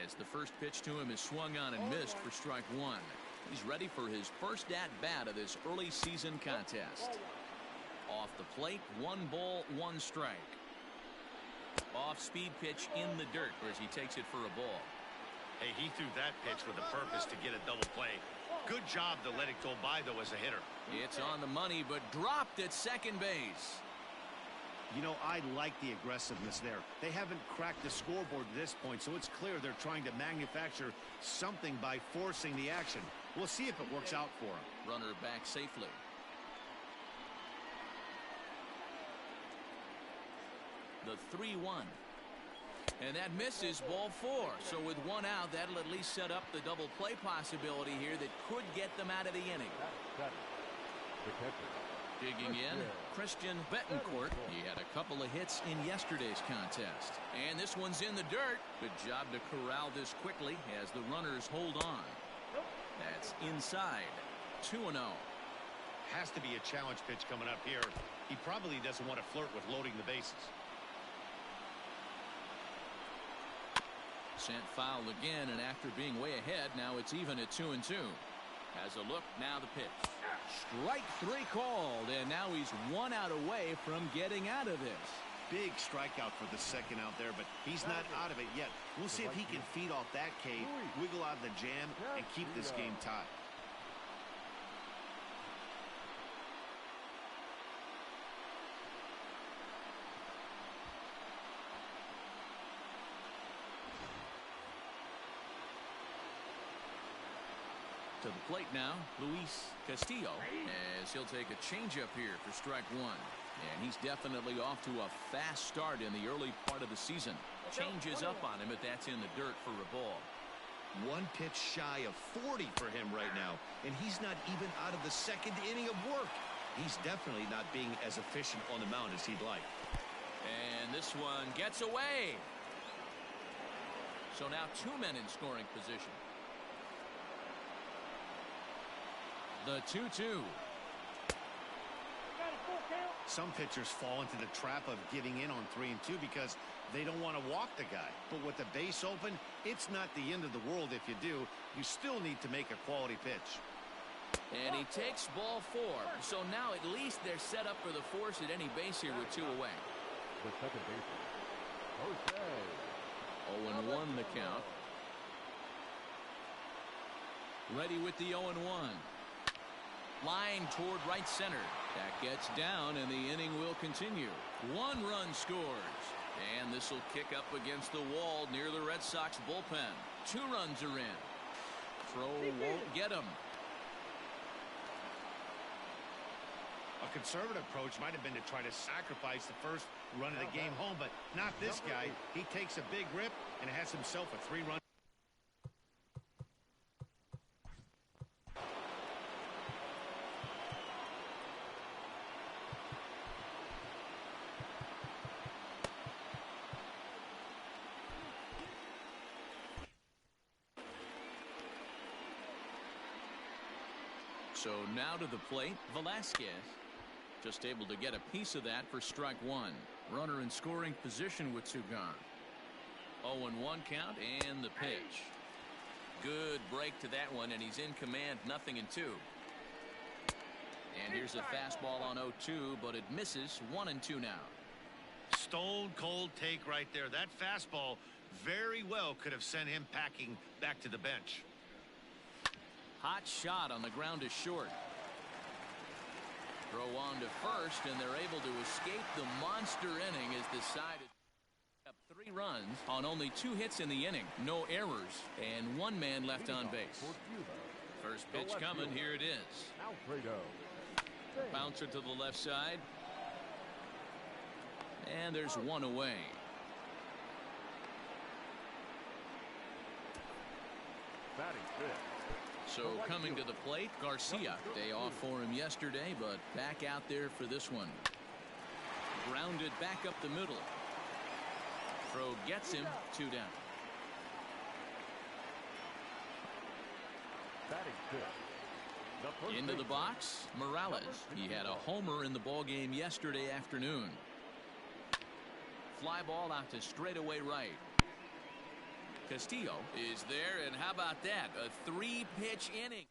as the first pitch to him is swung on and missed for strike one. He's ready for his first at-bat of this early season contest. Off the plate, 1 ball, 1 strike. Off-speed pitch in the dirt as he takes it for a ball. Hey, he threw that pitch with a purpose to get a double play. Good job to let it go by, though, as a hitter. It's on the money, but dropped at second base. You know, I like the aggressiveness there. They haven't cracked the scoreboard at this point, so it's clear they're trying to manufacture something by forcing the action. We'll see if it works out for them. Runner back safely. The 3-1. And that misses, ball 4. So with 1 out, that'll at least set up the double play possibility here that could get them out of the inning. Digging in, Christian Betancourt. He had a couple of hits in yesterday's contest. And this one's in the dirt. Good job to corral this quickly as the runners hold on. That's inside. 2-0. Has to be a challenge pitch coming up here. He probably doesn't want to flirt with loading the bases. Sent foul again, and after being way ahead, now it's even at 2-2. Has a look, now the pitch. Strike 3 called, and now he's 1 out away from getting out of this. Big strikeout for the second out there, but he's not out of it yet. We'll see if he can feed off that K, wiggle out of the jam, and keep this game tied. To the plate now, Luis Castillo, as he'll take a changeup here for strike 1. And he's definitely off to a fast start in the early part of the season. Changes up on him, but that's in the dirt for a ball. 1 pitch shy of 40 for him right now, and he's not even out of the second inning of work. He's definitely not being as efficient on the mound as he'd like. And this one gets away. So now 2 men in scoring position. The 2-2. Some pitchers fall into the trap of giving in on 3 and 2 because they don't want to walk the guy. But with the base open, it's not the end of the world if you do. You still need to make a quality pitch. And he takes ball 4. So now at least they're set up for the force at any base here with 2 away. The second baseman, 0-1 the count. Ready with the 0-1. Line toward right center. That gets down, and the inning will continue. 1 run scores. And this will kick up against the wall near the Red Sox bullpen. 2 runs are in. Throw won't get him. A conservative approach might have been to try to sacrifice the first run of the game home, but not this guy. He takes a big rip and has himself a 3-run. So now to the plate, Velasquez. Just able to get a piece of that for strike 1. Runner in scoring position with 2 gone. 0-1 count and the pitch. Good break to that one, and he's in command, 0-2. And here's a fastball on 0-2, but it misses. 1-2 now. Stone cold take right there. That fastball very well could have sent him packing back to the bench. Hot shot on the ground is short. Throw on to first, and they're able to escape the monster inning as the side is up 3 runs on only 2 hits in the inning. No errors, and 1 man left on base. First pitch coming. Here it is. Bouncer to the left side. And there's 1 away. batting fifth. So coming to the plate, Garcia. Day off for him yesterday, but back out there for this one. Grounded back up the middle. Throw gets him 2 down. Batting fifth. Into the box, Morales. He had a homer in the ballgame yesterday afternoon. Fly ball out to straightaway right. Castillo is there, and how about that? A 3-pitch inning.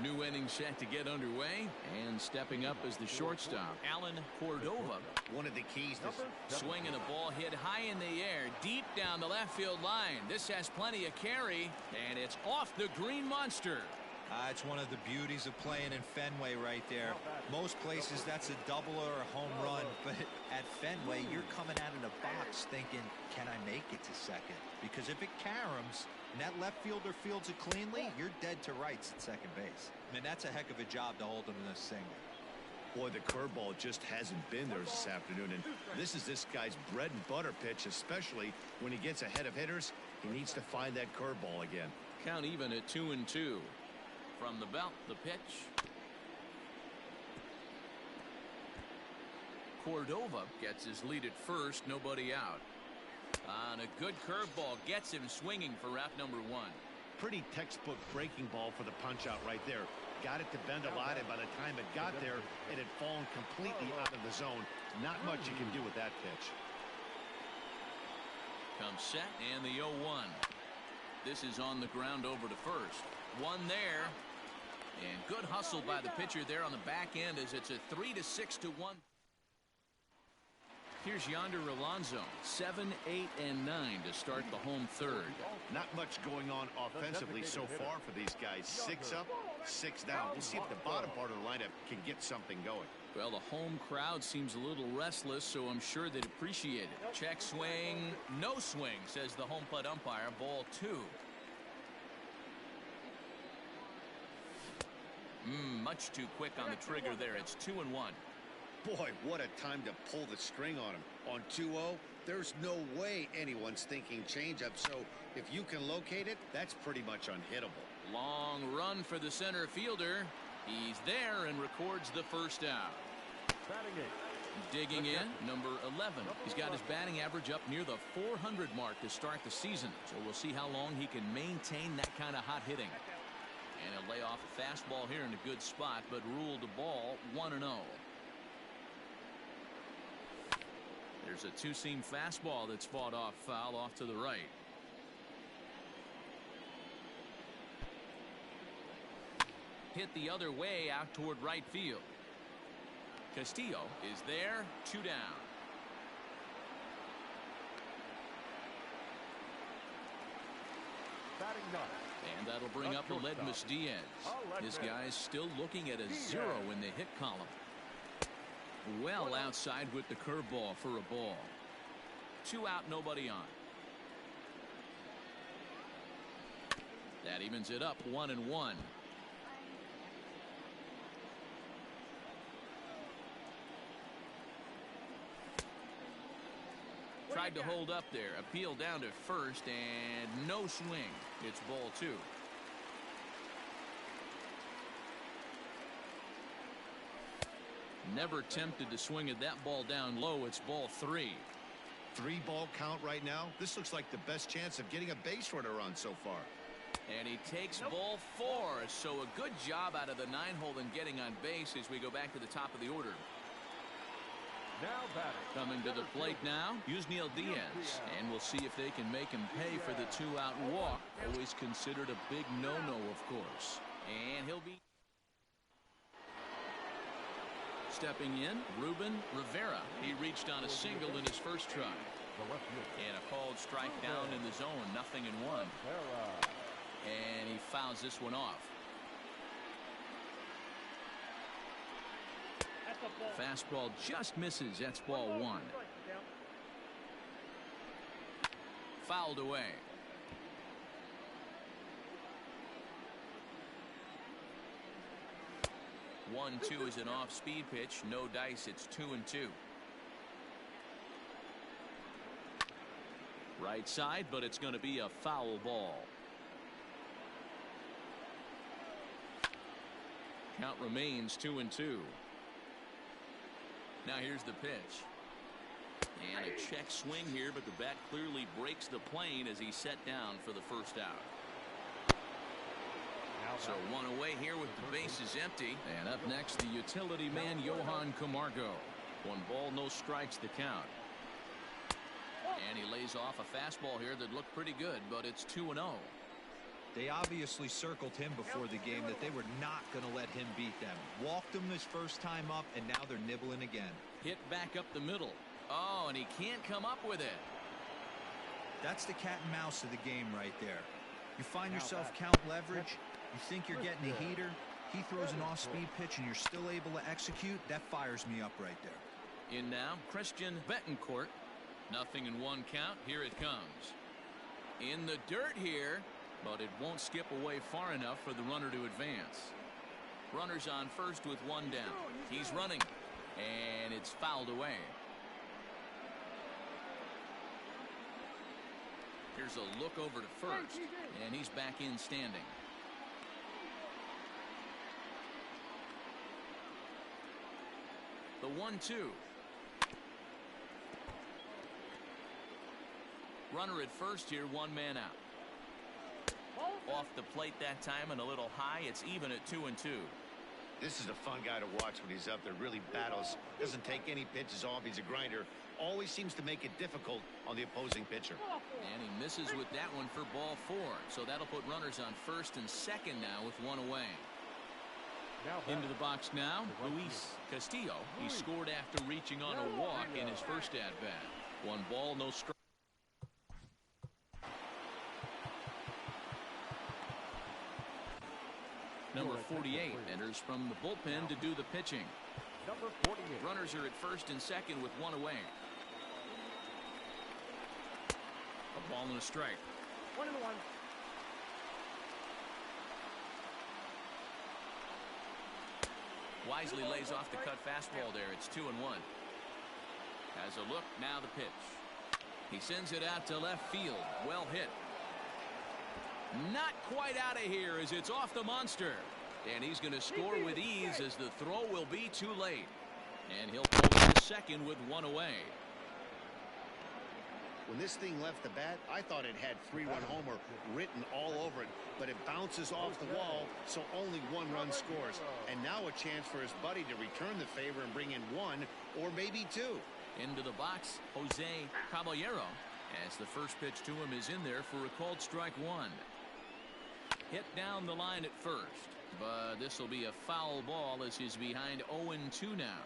New inning set to get underway, and stepping up as the shortstop, Alan Cordova. One of the keys to swinging a ball hit high in the air, deep down the left field line. This has plenty of carry, and it's off the green monster. It's one of the beauties of playing in Fenway right there. Most places that's a double or a home run, but at Fenway you're coming out of the box thinking, can I make it to second? Because if it caroms and that left fielder fields it cleanly, you're dead to rights at second base. I mean, that's a heck of a job to hold him in a single. Boy, the curveball just hasn't been there this afternoon, and this is this guy's bread and butter pitch, especially when he gets ahead of hitters. He needs to find that curveball again. Count even at 2-2. From the belt, the pitch. Cordova gets his lead at first, nobody out. On a good curveball, gets him swinging for out number 1. Pretty textbook breaking ball for the punch out right there. Got it to bend a lot, and by the time it got there, it had fallen completely out of the zone. Not much you can do with that pitch. Comes set, and the 0-1. This is on the ground over to first. One there. And good hustle by the pitcher there on the back end as it's a 3-6-1. Here's Yonder Alonso, 7, 8, and 9 to start the home third. Not much going on offensively so far for these guys. 6 up, 6 down. We'll see if the bottom part of the lineup can get something going. Well, the home crowd seems a little restless, so I'm sure they'd appreciate it. Check swing, no swing, says the home plate umpire. Ball 2. Much too quick on the trigger there. It's 2-1. Boy, what a time to pull the string on him. On 2-0, there's no way anyone's thinking changeup, so if you can locate it, that's pretty much unhittable. Long run for the center fielder. He's there and records the first out. Digging in, number 11. He's got his batting average up near the 400 mark to start the season, so we'll see how long he can maintain that kind of hot hitting. And he'll lay off a fastball here in a good spot, but ruled the ball 1-0. There's a two-seam fastball that's fought off foul off to the right. Hit the other way out toward right field. Castillo is there, 2 down. And that'll bring up Aledmus Diaz. This guy's still looking at a 0 in the hit column. Well outside with the curveball for a ball. 2 out, nobody on. That evens it up, 1-1. Tried to hold up there. Appeal down to first, and no swing. It's ball 2. Never tempted to swing at that ball down low. It's ball 3. 3-ball count right now. This looks like the best chance of getting a base runner on so far. And he takes ball 4. So a good job out of the 9-hole in getting on base as we go back to the top of the order. Coming to the plate now, Yusniel Diaz, and we'll see if they can make him pay for the 2-out walk. Always considered a big no-no, of course. And he'll be stepping in, Ruben Rivera. He reached on a single in his first try. And a called strike down in the zone, 0-1. And he fouls this one off. Fastball just misses. That's ball 1. Fouled away. One, 2 is an off-speed pitch. No dice. It's 2-2. Right side, but it's going to be a foul ball. Count remains 2-2. Now here's the pitch. And a check swing here, but the bat clearly breaks the plane as he's set down for the first out. So 1 away here with the bases empty. And up next, the utility man, Johan Camargo. 1 ball, no strikes to count. And he lays off a fastball here that looked pretty good, but it's 2-0. They obviously circled him before the game that they were not going to let him beat them. Walked him his first time up, and now they're nibbling again. Hit back up the middle. Oh, and he can't come up with it. That's the cat and mouse of the game right there. You find yourself count leverage, you think you're getting a heater, he throws an off-speed pitch and you're still able to execute. That fires me up right there. In now, Christian Betancourt. 0-1 count. Here it comes. In the dirt here, but it won't skip away far enough for the runner to advance. Runner's on first with one down. He's running, and it's fouled away. Here's a look over to first, and he's back in standing. The 1-2. Runner at first here, one man out. Off the plate that time and a little high. It's even at 2-2. This is a fun guy to watch when he's up there. Really battles. Doesn't take any pitches off. He's a grinder. Always seems to make it difficult on the opposing pitcher. And he misses with that one for ball 4. So that'll put runners on first and second now with one away. Into the box now, Luis Castillo. He scored after reaching on a walk in his first at-bat. 1 ball, no strike. Number 48 enters from the bullpen to do the pitching. Number 48. Runners are at first and second with one away. A ball and a strike. 1-1. Wisely lays off the cut fastball there. It's 2-1. Has a look, now the pitch. He sends it out to left field. Well hit. Not quite out of here as it's off the monster. And he's going to score with ease as the throw will be too late. And he'll pull to second with one away. When this thing left the bat, I thought it had 3-run homer written all over it, but it bounces off the wall, so only 1 run scores. And now a chance for his buddy to return the favor and bring in 1 or maybe 2. Into the box, Jose Caballero, as the first pitch to him is in there for a called strike 1. Hit down the line at first, but this will be a foul ball as he's behind 0-2 now.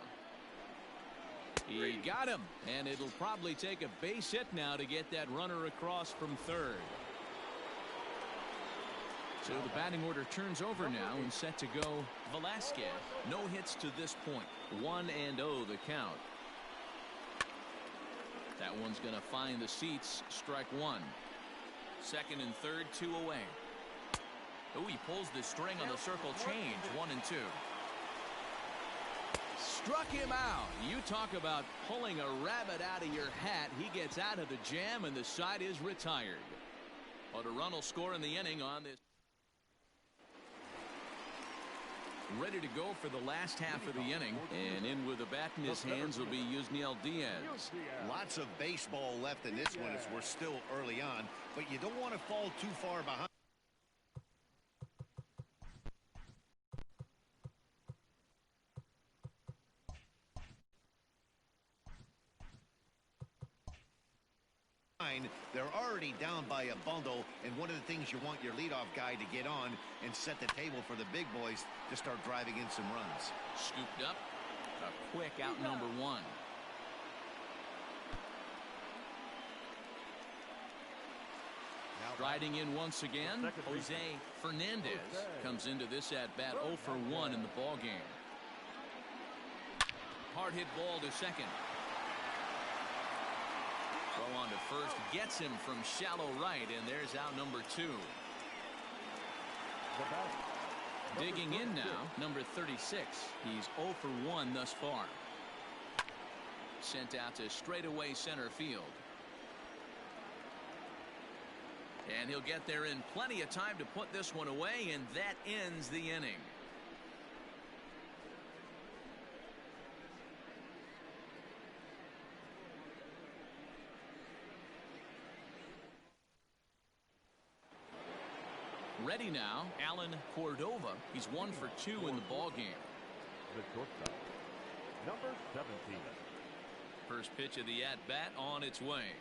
He got him, and it'll probably take a base hit now to get that runner across from third. So the batting order turns over now and set to go Velasquez. No hits to this point. 1-0 the count. That one's going to find the seats. Strike 1. Second and third, 2 away. Oh, he pulls the string on the circle change. 1-2. Struck him out. You talk about pulling a rabbit out of your hat. He gets out of the jam and the side is retired. But a run will score in the inning on this. Ready to go for the last half of the inning, and in with the bat in his hands will be Yusniel Diaz. Lots of baseball left in this one as we're still early on, but you don't want to fall too far behind. They're already down by a bundle, and one of the things you want your leadoff guy to get on and set the table for the big boys to start driving in some runs. Scooped up. A quick out number 1. Riding in once again, Jose Fernandez comes into this at-bat 0 for 1 in the ball game. Hard hit ball to second. Throw on to first, gets him from shallow right, and there's out number 2. Digging in now, number 36. He's 0 for 1 thus far. Sent out to straightaway center field. And he'll get there in plenty of time to put this one away, and that ends the inning. Ready now, Alan Cordova. He's 1 for 2 in the ball game. The shortstop, number 17. First pitch of the at-bat on its way.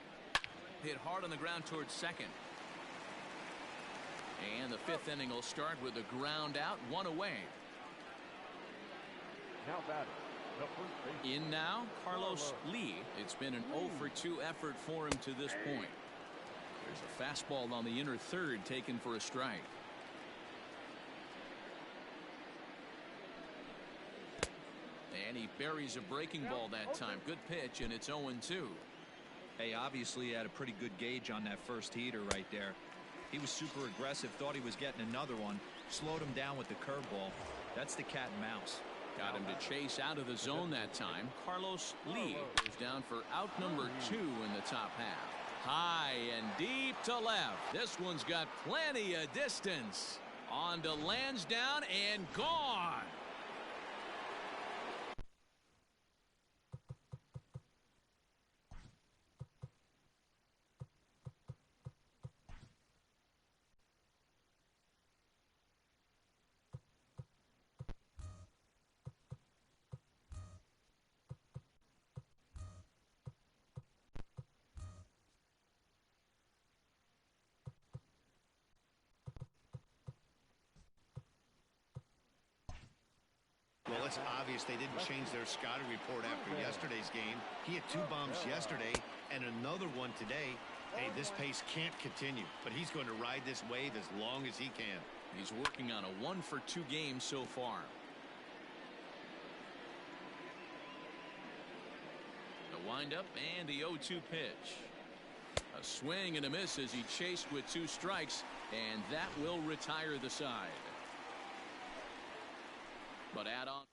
hit hard on the ground towards second. And the fifth inning will start with a ground out, one away. Now batting, the first baseman. In now, Carlos Lee. It's been an 0 for 2 effort for him to this point. There's a fastball on the inner third taken for a strike. And he buries a breaking ball that time. Good pitch, and it's 0-2. Hey, obviously he had a pretty good gauge on that first heater right there. He was super aggressive, thought he was getting another one, slowed him down with the curveball. That's the cat and mouse. Got him to chase out of the zone that time. Carlos Lee goes down for out number 2 in the top half. High and deep to left. This one's got plenty of distance. On to Lansdowne and gone. Well, it's obvious they didn't change their scouting report after yesterday's game. He had 2 bombs yesterday and another one today. Hey, this pace can't continue, but he's going to ride this wave as long as he can. He's working on a 1 for 2 game so far. The windup and the 0-2 pitch. A swing and a miss as he chased with 2 strikes, and that will retire the side. But add on.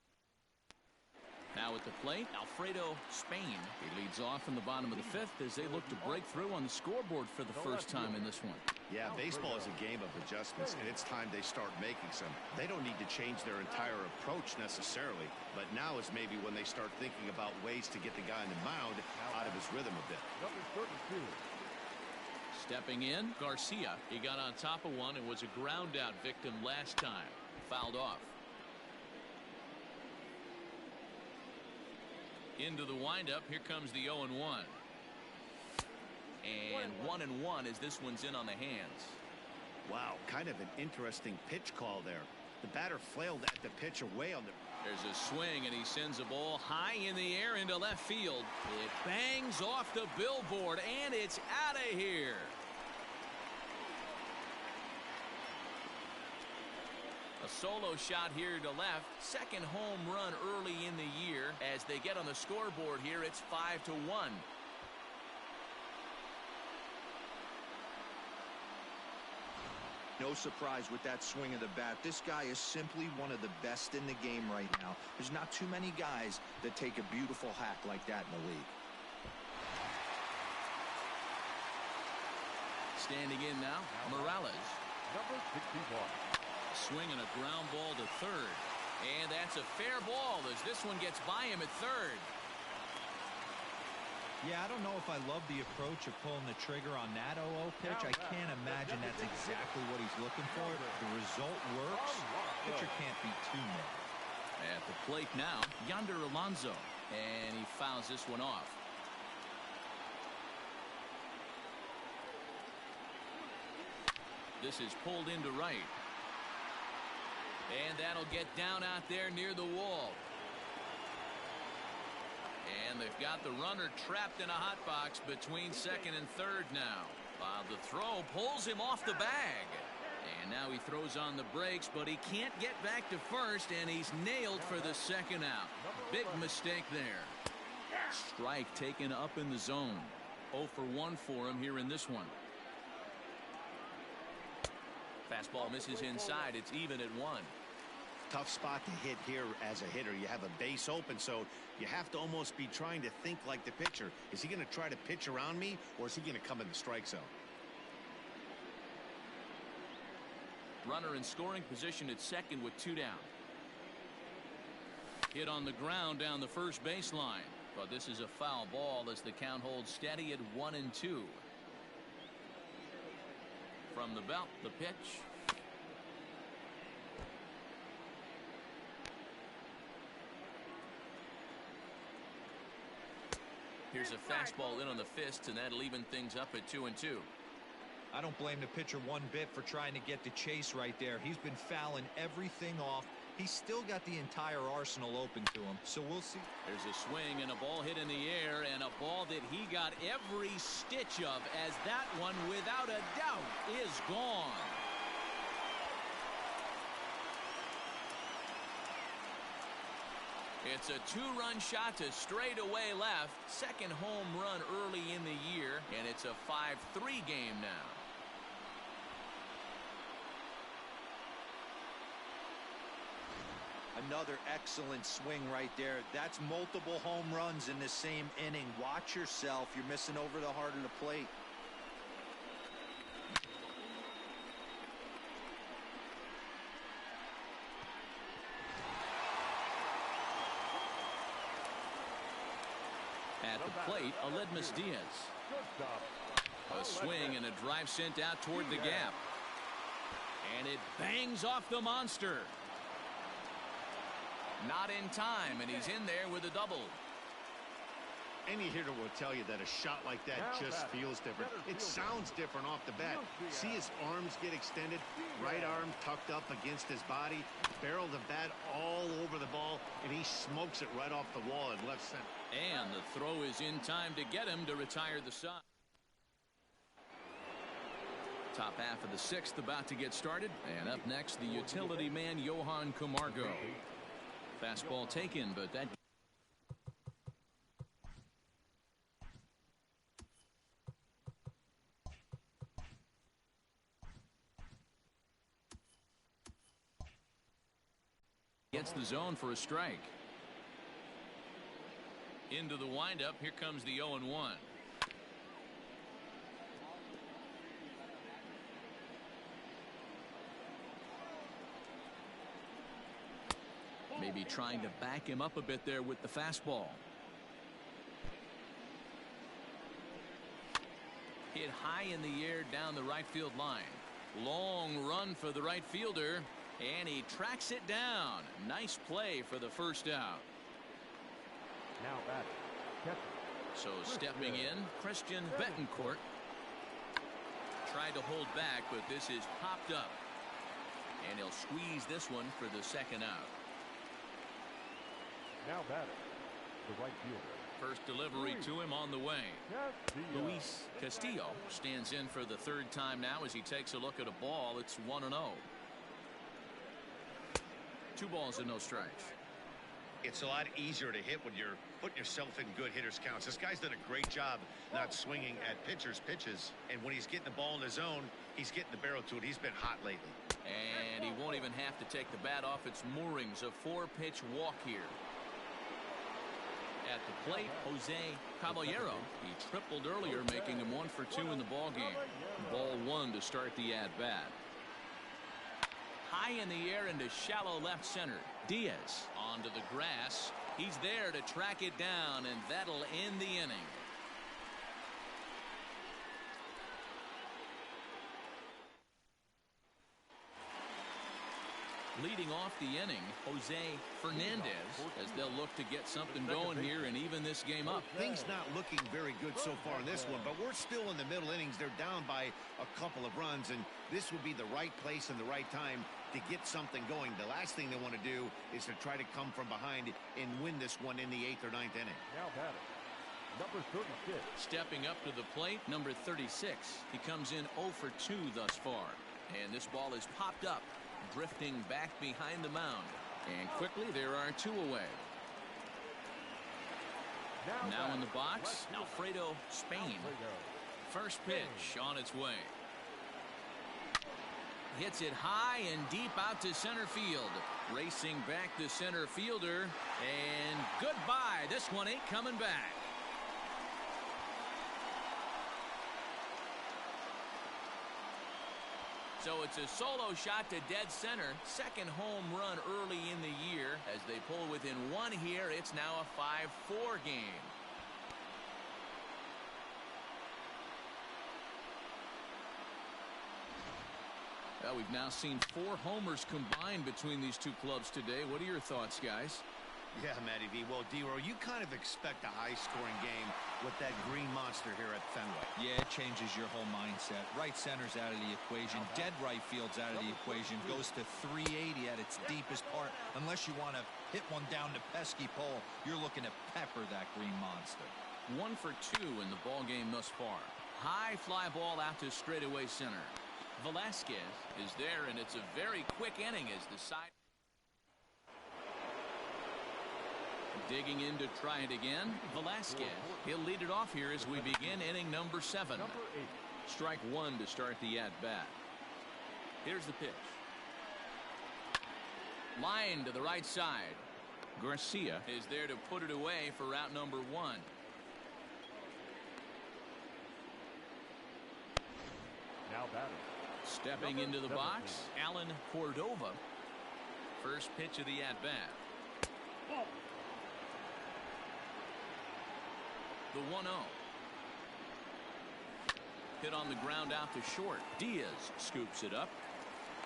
Now at the plate, Alfredo Spain. He leads off in the bottom of the 5th as they look to break through on the scoreboard for the first time in this one. Yeah, baseball is a game of adjustments, and it's time they start making some. They don't need to change their entire approach necessarily, but now is maybe when they start thinking about ways to get the guy on the mound out of his rhythm a bit. Number 32. Stepping in, Garcia. He got on top of one and was a ground out victim last time. Fouled off. Into the windup. Here comes the 0-1. And 1-1 as this one's in on the hands. Wow, kind of an interesting pitch call there. The batter flailed at the pitch away on the... There's a swing, and he sends a ball high in the air into left field. It bangs off the billboard, and it's out of here. A solo shot here to left. Second home run early in the year. As they get on the scoreboard here, it's 5-1. No surprise with that swing of the bat. This guy is simply one of the best in the game right now. There's not too many guys that take a beautiful hack like that in the league. Standing in now, Morales. Number 61. Swing and a ground ball to third. And that's a fair ball as this one gets by him at third. Yeah, I don't know if I love the approach of pulling the trigger on that 0-0 pitch. I can't imagine that's exactly what he's looking for. The result works. Pitcher can't be too mad. At the plate now, Yonder Alonso. And he fouls this one off. This is pulled into right. And that'll get down out there near the wall. And they've got the runner trapped in a hot box between second and third now. The throw pulls him off the bag. And now he throws on the brakes, but he can't get back to first, and he's nailed for the second out. Big mistake there. Strike taken up in the zone. 0 for 1 for him here in this one. Fastball misses inside. It's even at 1. Tough spot to hit here as a hitter. You have a base open, so you have to almost be trying to think like the pitcher. Is he going to try to pitch around me, or is he going to come in the strike zone? Runner in scoring position at second with 2 down. Hit on the ground down the first baseline. But this is a foul ball as the count holds steady at 1-2. From the belt, the pitch. Here's a fastball in on the fists, and that'll even things up at 2-2. I don't blame the pitcher one bit for trying to get the chase right there. He's been fouling everything off. He's still got the entire arsenal open to him, so we'll see. There's a swing and a ball hit in the air, and a ball that he got every stitch of, as that one, without a doubt, is gone. It's a two-run shot to straightaway left. Second home run early in the year, and it's a 5-3 game now. Another excellent swing right there. That's multiple home runs in the same inning. Watch yourself. You're missing over the heart of the plate. At the plate, Aledmus Diaz. A swing and a drive sent out toward the gap. And it bangs off the monster. Not in time, and he's in there with a double. Any hitter will tell you that a shot like that just feels different. It sounds different off the bat. See his arms get extended, right arm tucked up against his body, barrel the bat all over the ball, and he smokes it right off the wall at left center. And the throw is in time to get him to retire the side. Top half of the sixth about to get started, and up next, the utility man Johan Camargo. Fastball taken, but that gets the zone for a strike. Into the windup, here comes the 0-1. Maybe trying to back him up a bit there with the fastball. Hit high in the air down the right field line. Long run for the right fielder, and he tracks it down. Nice play for the first out. Now batting. So stepping in, Christian Betancourt. Tried to hold back, but this is popped up. And he'll squeeze this one for the second out. Now batting. The right fielder. First delivery to him on the way. Luis Castillo stands in for the third time now as he takes a look at a ball. It's 1-0. 2 balls and no strikes. It's a lot easier to hit when you're putting yourself in good hitters counts. This guy's done a great job not swinging at pitchers' pitches. And when he's getting the ball in the zone, he's getting the barrel to it. He's been hot lately. And he won't even have to take the bat off its moorings. A 4-pitch walk here. At the plate, Jose Caballero. He tripled earlier, making him 1 for 2 in the ball game. Ball 1 to start the at-bat. High in the air into shallow left center. Diaz onto the grass. He's there to track it down, and that'll end the inning. Leading off the inning, Jose Fernandez, as they'll look to get something going here and even this game up. Things not looking very good so far in this one, but we're still in the middle innings. They're down by a couple of runs, and this would be the right place and the right time to get something going. The last thing they want to do is to try to come from behind and win this one in the 8th or 9th inning. Now batting. Number 36. Stepping up to the plate, number 36. He comes in 0 for 2 thus far, and this ball is popped up, drifting back behind the mound, and quickly there are 2 away. Now in the box, Alfredo Spain. First pitch on its way. Hits it high and deep out to center field. Racing back the center fielder, and goodbye. This one ain't coming back. So it's a solo shot to dead center. Second home run early in the year. As they pull within 1 here, it's now a 5-4 game. Well, we've now seen 4 homers combined between these 2 clubs today. What are your thoughts, guys? Yeah, Matty V. Well, D-Row, you kind of expect a high-scoring game with that green monster here at Fenway. Yeah, it changes your whole mindset. Right center's out of the equation. Dead right field's out of the equation. Goes to 380 at its deepest part. Unless you want to hit one down the pesky pole, you're looking to pepper that green monster. 1 for 2 in the ball game thus far. High fly ball out to straightaway center. Velasquez is there, and it's a very quick inning as the side. Digging in to try it again. Velasquez. He'll lead it off here as we begin inning number 7. Strike 1 to start the at-bat. Here's the pitch. Line to the right side. Garcia is there to put it away for out number 1. Now batting. Stepping into the box, Alan Cordova. First pitch of the at-bat. The 1-0. Hit on the ground out to short. Diaz scoops it up.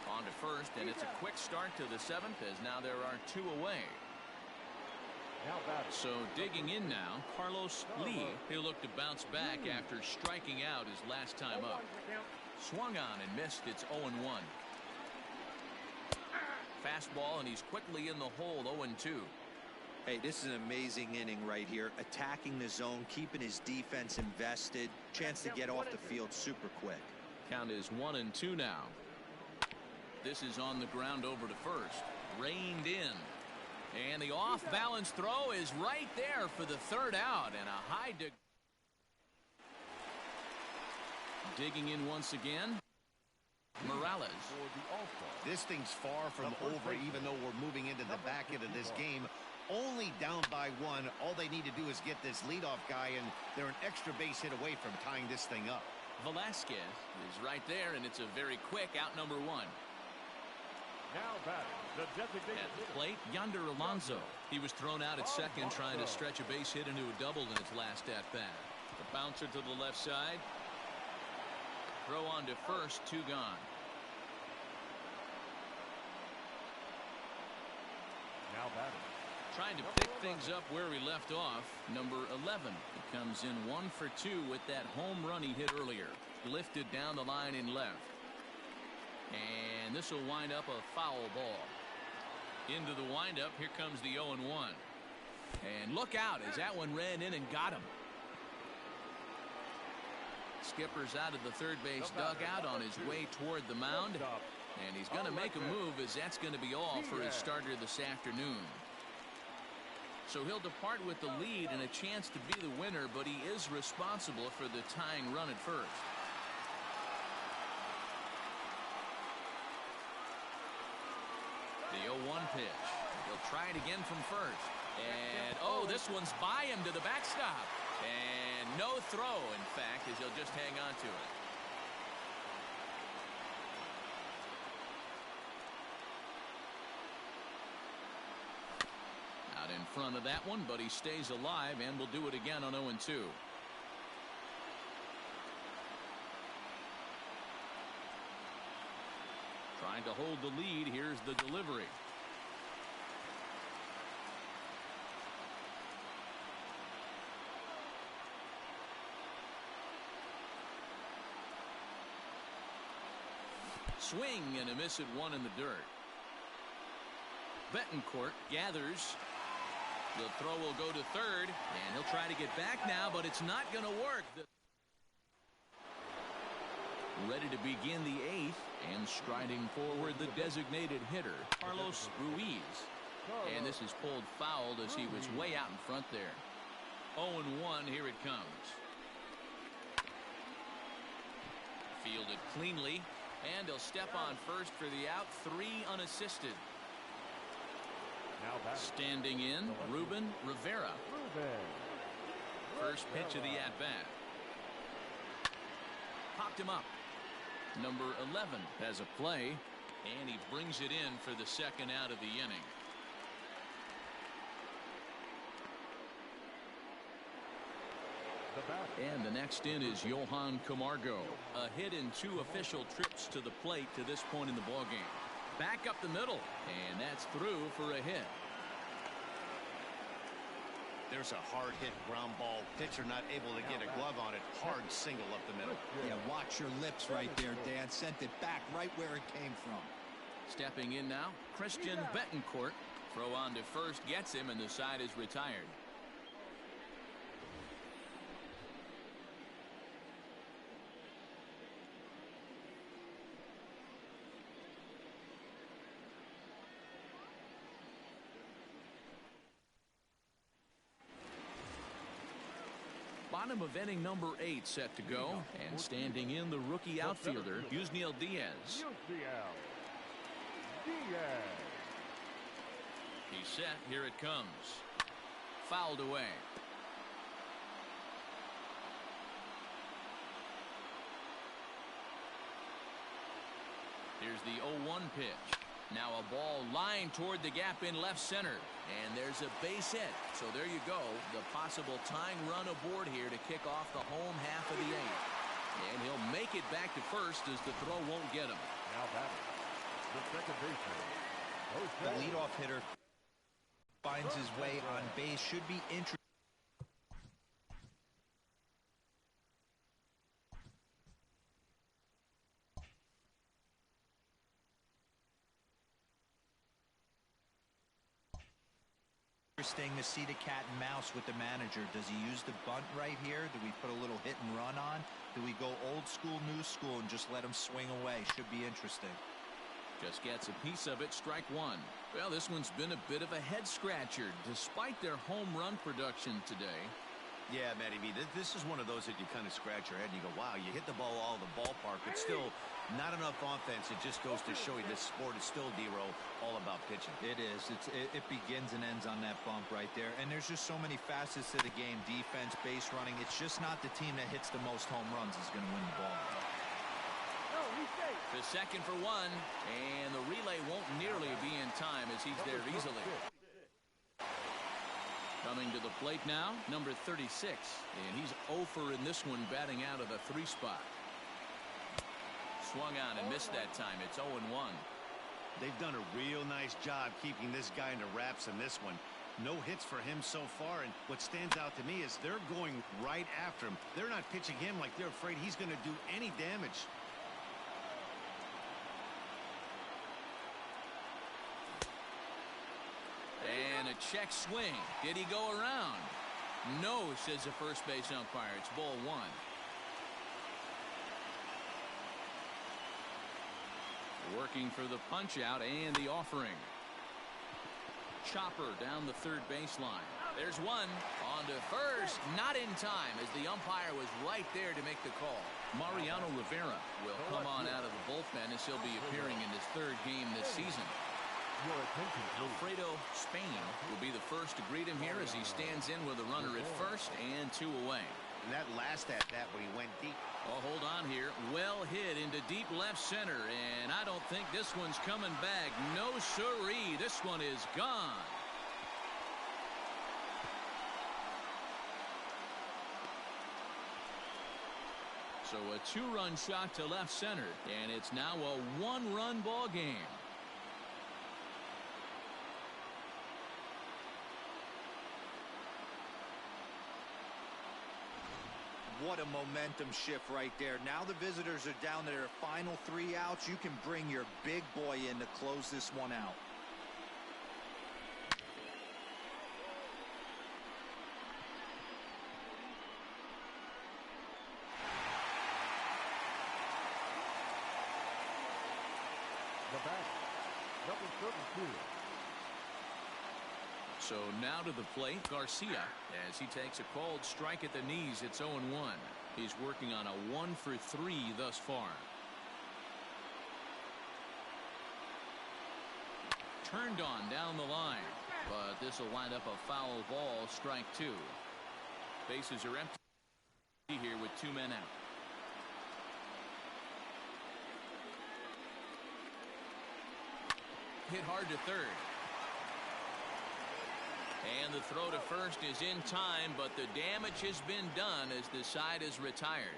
On to first, and it's a quick start to the 7th as now there are 2 away. So digging in now, Carlos Lee. He'll look to bounce back after striking out his last time up. Swung on and missed. It's 0-1. Fastball, and he's quickly in the hole. 0-2. Hey, this is an amazing inning right here. Attacking the zone, keeping his defense invested. Chance to get off the field super quick. Count is 1-2 now. This is on the ground over to first. Reined in. And the off-balance throw is right there for the 3rd out. And a high digging in once again. Morales. This thing's far from over, even though we're moving into the back end of this game. Only down by 1. All they need to do is get this leadoff guy, and they're an extra base hit away from tying this thing up. Velasquez is right there, and it's a very quick out number 1. Now batting, the designated at the plate, Yonder Alonso. He was thrown out at second trying to stretch a base hit into a double in his last at-bat. The bouncer to the left side. Throw on to first, 2 gone. Now batting. Trying to pick things up where we left off. Number 11. He comes in 1 for 2 with that home run he hit earlier. Lifted down the line in left. And this will wind up a foul ball. Into the windup. Here comes the 0-1. And look out as that one ran in and got him. Skipper's out of the third base dugout on his way toward the mound. And he's going to make a move as that's going to be all for his starter this afternoon. So he'll depart with the lead and a chance to be the winner, but he is responsible for the tying run at first. The 0-1 pitch. He'll try it again from first. And, oh, this one's by him to the backstop. And no throw, in fact, as he'll just hang on to it. Out in front of that one, but he stays alive and will do it again on 0-2. Trying to hold the lead. Here's the delivery. Swing and a miss at 1 in the dirt. Betancourt gathers. The throw will go to third, and he'll try to get back now, but it's not going to work. Ready to begin the 8th, and striding forward the designated hitter, Carlos Ruiz. And this is pulled fouled as he was way out in front there. 0-1, here it comes. Fielded cleanly, and he'll step on first for the out, 3 unassisted. Standing in, Ruben Rivera. First pitch of the at-bat. Popped him up. Number 11 has a play, and he brings it in for the 2nd out of the inning. And the next in is Johan Camargo. A hit in 2 official trips to the plate to this point in the ballgame. Back up the middle, and that's through for a hit. There's a hard hit ground ball. Pitcher not able to get a glove on it. Hard single up the middle. Yeah, watch your lips right there, Dan. Sent it back right where it came from. Stepping in now, Christian Betancourt. Throw on to first gets him, and the side is retired. Bottom of inning number 8 set to go, and standing in the rookie outfielder, Yusniel Diaz. He's set. Here it comes. Fouled away. Here's the 0-1 pitch. Now a ball lined toward the gap in left center. And there's a base hit. So there you go. The possible tying run aboard here to kick off the home half of the 8th. And he'll make it back to first as the throw won't get him. Now batting, the second baseman. The leadoff hitter finds his way on base. Should be interesting. Interesting to see the cat and mouse with the manager. Does he use the bunt right here? Do we put a little hit and run on? Do we go old school, new school, and just let him swing away? Should be interesting. Just gets a piece of it. Strike one. Well, this one's been a bit of a head scratcher despite their home run production today. Yeah, Matty B, this is one of those that you kind of scratch your head and you go, wow, you hit the ball all the ballpark, but still not enough offense. It just goes to show you this sport is still, D-Row, all about pitching. It is. It begins and ends on that bump right there. And there's just so many facets to the game. Defense, base running. It's just not the team that hits the most home runs is going to win the ball. The second for one, and the relay won't nearly be in time as he's there easily. Coming to the plate now, number 36, and he's 0 for in this one, batting out of the 3 spot. Swung on and missed that time. It's 0-1. They've done a real nice job keeping this guy into wraps in this one. No hits for him so far, and what stands out to me is they're going right after him. They're not pitching him like they're afraid he's going to do any damage. And a check swing. Did he go around? No, says the first base umpire. It's ball 1. Working for the punch out and the offering. Chopper down the third baseline. There's one. On to first. Not in time as the umpire was right there to make the call. Mariano Rivera will come on out of the bullpen as he'll be appearing in his 3rd game this season. Alfredo Spain will be the first to greet him here as he stands in with a runner at first and 2 away. And that last at-bat when he went deep. Oh, hold on here. Well hit into deep left center, and I don't think this one's coming back. No siree. This one is gone. So a 2-run shot to left center, and it's now a 1-run ball game. What a momentum shift right there. Now the visitors are down to their final 3 outs. You can bring your big boy in to close this one out. The batter, number 32. So now to the plate, Garcia, as he takes a called strike at the knees. It's 0-1. He's working on a 1 for 3 thus far. Turned on down the line, but this will wind up a foul ball. Strike 2. Bases are empty here with 2 men out. Hit hard to third. And the throw to first is in time, but the damage has been done as the side is retired.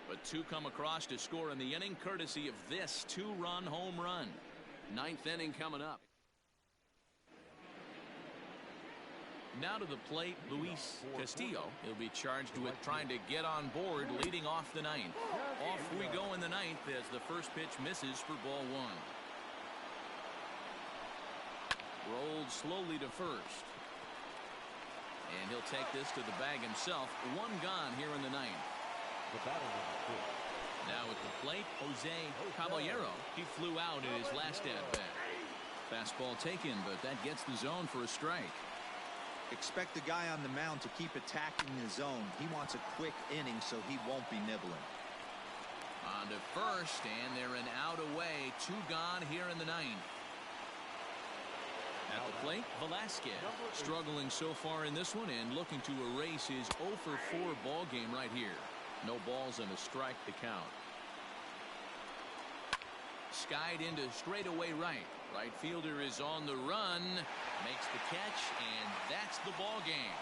But 2 come across to score in the inning, courtesy of this 2-run home run. 9th inning coming up. Now to the plate, Luis Castillo. He'll be charged with trying to get on board leading off the ninth. Off we go in the ninth as the first pitch misses for ball one. Rolled slowly to first. And he'll take this to the bag himself. One gone here in the ninth. Now at the plate, Jose Caballero. He flew out in his last at-bat. Fastball taken, but that gets the zone for a strike. Expect the guy on the mound to keep attacking the zone. He wants a quick inning so he won't be nibbling. On to first, and they're an out away. Two gone here in the ninth. At the plate, Velasquez struggling so far in this one and looking to erase his 0 for 4 ball game right here. No balls and a strike to count. Skied into straightaway right. Right fielder is on the run, makes the catch, and that's the ball game.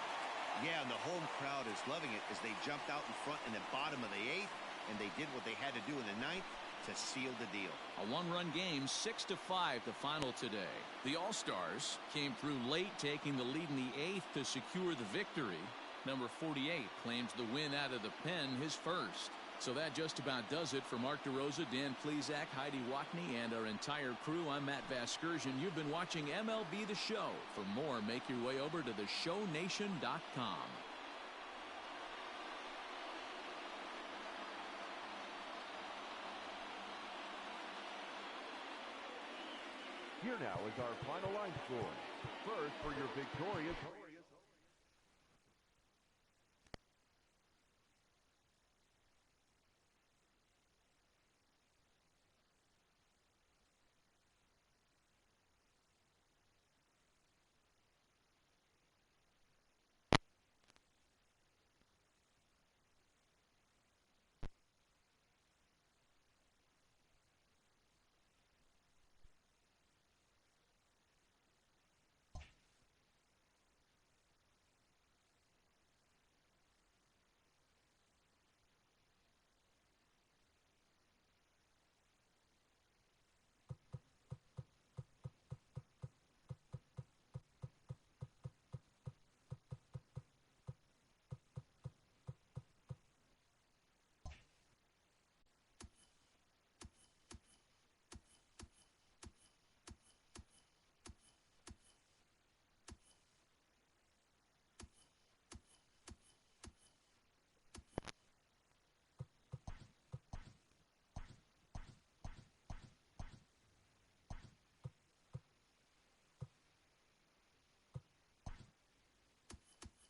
Yeah, and the home crowd is loving it as they jumped out in front in the bottom of the 8th, and they did what they had to do in the 9th to seal the deal. A one-run game, 6-5 the final today. The All-Stars came through late, taking the lead in the 8th to secure the victory. Number 48 claims the win out of the pen, his first. So that just about does it for Mark DeRosa, Dan Plesac, Heidi Watney, and our entire crew. I'm Matt Vasgersian. You've been watching MLB The Show. For more, make your way over to theshownation.com. Here now is our final line score. First for your victorious.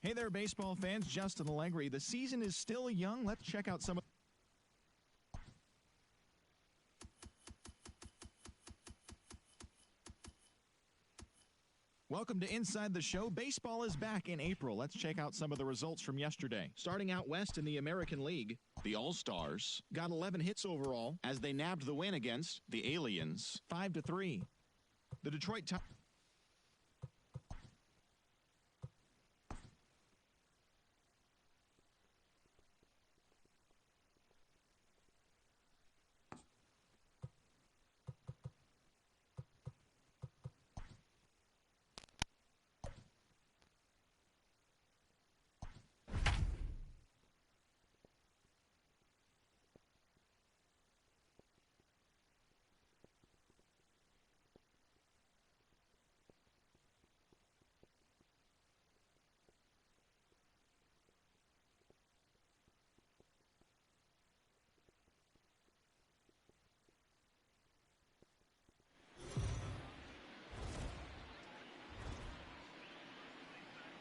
Hey there, baseball fans. Justin Allegri. The season is still young. Let's check out some of... Welcome to Inside the Show. Baseball is back in April. Let's check out some of the results from yesterday. Starting out west in the American League, the All-Stars got 11 hits overall as they nabbed the win against the Aliens, 5-3. The Detroit Tigers...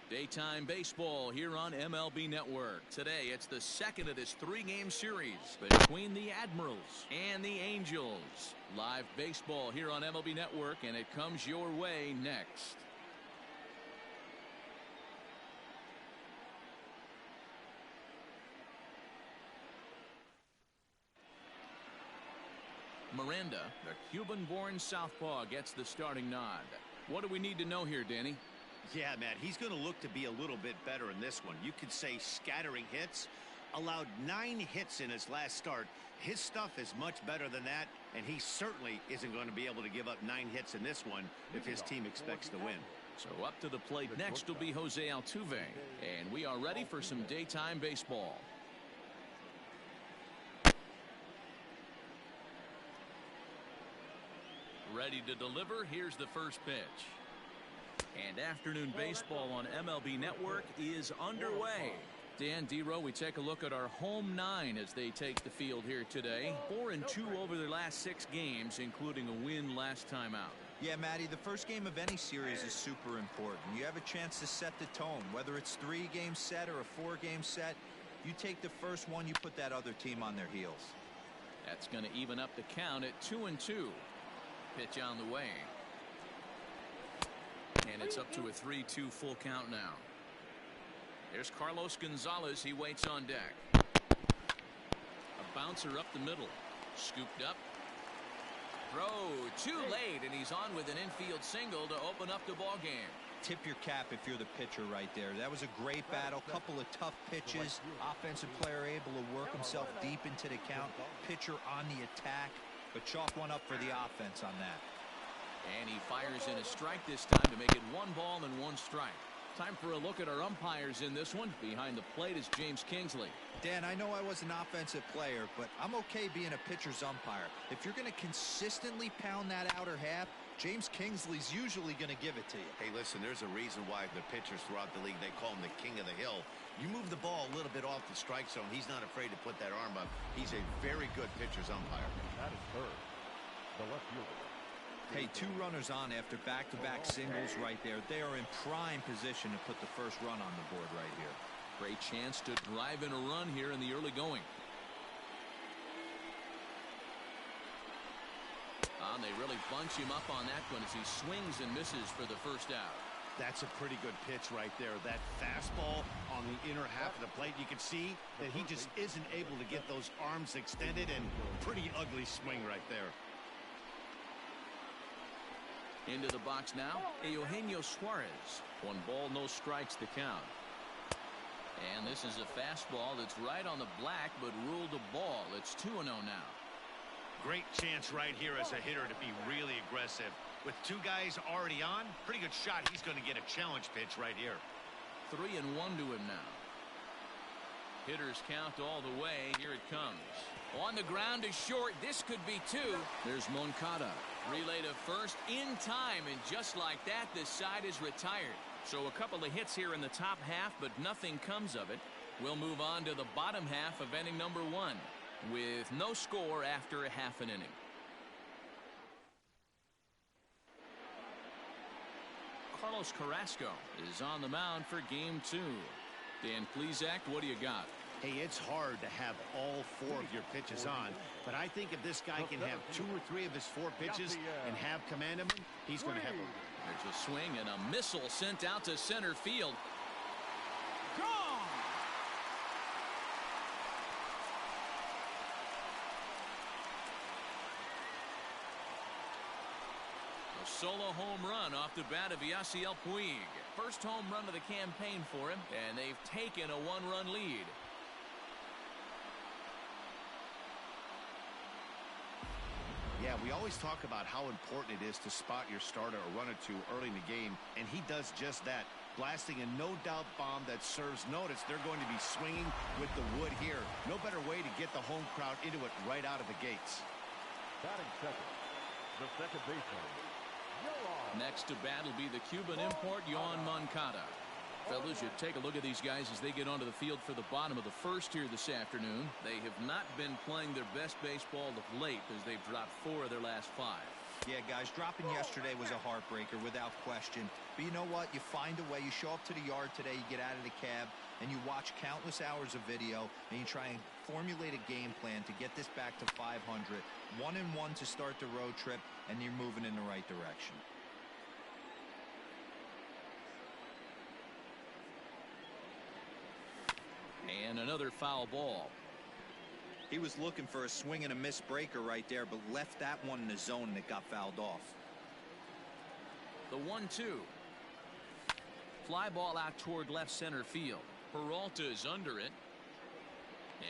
Daytime baseball here on MLB Network. Today, it's the second of this 3-game series between the Admirals and the Angels. Live baseball here on MLB Network, and it comes your way next. Miranda, the Cuban-born southpaw, gets the starting nod. What do we need to know here, Danny? Yeah, Matt, he's going to look to be a little bit better in this one. You could say scattering hits. Allowed 9 hits in his last start. His stuff is much better than that, and he certainly isn't going to be able to give up 9 hits in this one if his team expects to win. So up to the plate next will be Jose Altuve. And we are ready for some daytime baseball. Ready to deliver. Here's the first pitch. And afternoon baseball on MLB Network is underway. Dan Dero, we take a look at our home 9 as they take the field here today. 4-2 over their last 6 games, including a win last time out. Yeah, Matty, the first game of any series is super important. You have a chance to set the tone, whether it's 3-game set or a 4-game set. You take the first one, you put that other team on their heels. That's going to even up the count at 2-2. Pitch on the way. And it's up to a 3-2 full count now. There's Carlos Gonzalez. He waits on deck. A bouncer up the middle. Scooped up. Throw too late, and he's on with an infield single to open up the ball game. Tip your cap if you're the pitcher right there. That was a great battle. Couple of tough pitches. Offensive player able to work himself deep into the count. Pitcher on the attack. But chalk one up for the offense on that. And he fires in a strike this time to make it 1 ball and 1 strike. Time for a look at our umpires in this one. Behind the plate is James Kingsley. Dan, I know I was an offensive player, but I'm okay being a pitcher's umpire. If you're going to consistently pound that outer half, James Kingsley's usually going to give it to you. Hey, listen, there's a reason why the pitchers throughout the league, they call him the king of the hill. You move the ball a little bit off the strike zone, he's not afraid to put that arm up. He's a very good pitcher's umpire. That is third. The left fielder. Hey, 2 runners on after back-to-back singles right there. They are in prime position to put the first run on the board right here. Great chance to drive in a run here in the early going. And they really bunch him up on that one as he swings and misses for the first out. That's a pretty good pitch right there. That fastball on the inner half of the plate. You can see that he just isn't able to get those arms extended, and pretty ugly swing right there. Into the box now, Eugenio Suarez. 1 ball, no strikes the count. And this is a fastball that's right on the black, but ruled a ball. It's 2-0 now. Great chance right here as a hitter to be really aggressive. With 2 guys already on, pretty good shot. He's going to get a challenge pitch right here. 3-1 to him now. Hitters count all the way. Here it comes. On the ground is short. This could be 2. There's Moncada. Relay to first in time, and just like that, this side is retired. So a couple of hits here in the top half, but nothing comes of it. We'll move on to the bottom half of inning number 1 with no score after a half an inning. Carlos Carrasco is on the mound for game 2. Dan Plesac, what do you got? Hey, it's hard to have all 4 of your pitches on, but I think if this guy can have 2 or 3 of his 4 pitches and have command of them, he's going to have them. There's a swing and a missile sent out to center field. Gone! A solo home run off the bat of Yasiel Puig. First home run of the campaign for him, and they've taken a 1-run lead. Yeah, we always talk about how important it is to spot your starter or run or 2 early in the game, and he does just that, blasting a no-doubt bomb that serves notice. They're going to be swinging with the wood here. No better way to get the home crowd into it right out of the gates. Batting second, the second baseman. Next to bat will be the Cuban import, Yoan Moncada. Fellas, you take a look at these guys as they get onto the field for the bottom of the first here this afternoon. They have not been playing their best baseball of late as they've dropped 4 of their last 5. Yeah, guys, dropping yesterday was a heartbreaker without question. But you know what? You find a way. You show up to the yard today, you get out of the cab, and you watch countless hours of video, and you try and formulate a game plan to get this back to 500. 1-1 to start the road trip, and you're moving in the right direction. And another foul ball. He was looking for a swing and a miss breaker right there, but left that one in the zone and it got fouled off. The 1-2. Fly ball out toward left center field. Peralta is under it.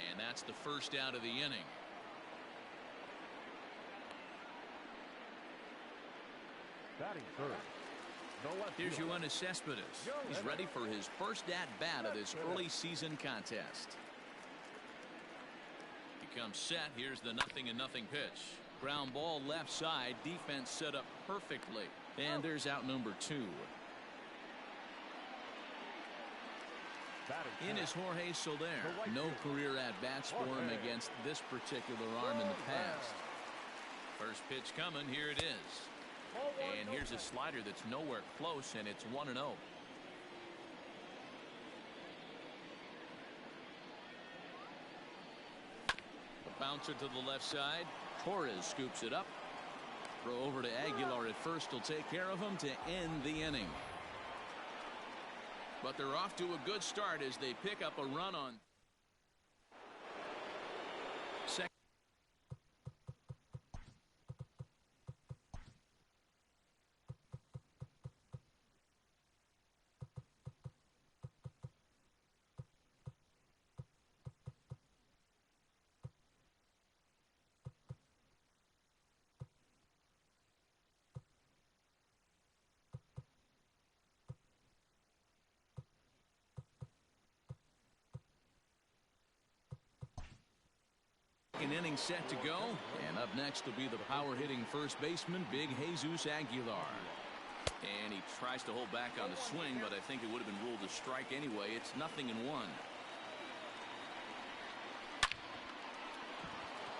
And that's the first out of the inning. Batting third, Here's Yoenis Cespedes. He's ready for his first at-bat of this early season contest. He comes set. Here's the 0-0 pitch. Ground ball left side. Defense set up perfectly. And there's out number 2. In is Jorge Soler. No career at-bats for him against this particular arm in the past. First pitch coming. Here it is. And here's a slider that's nowhere close, and it's 1-0. The bouncer to the left side. Torres scoops it up. Throw over to Aguilar at first. Will take care of him to end the inning. But they're off to a good start as they pick up a run on second. An inning set to go, and up next will be the power-hitting first baseman, Big Jesus Aguilar. And he tries to hold back on the swing, but I think it would have been ruled a strike anyway. It's 0-1.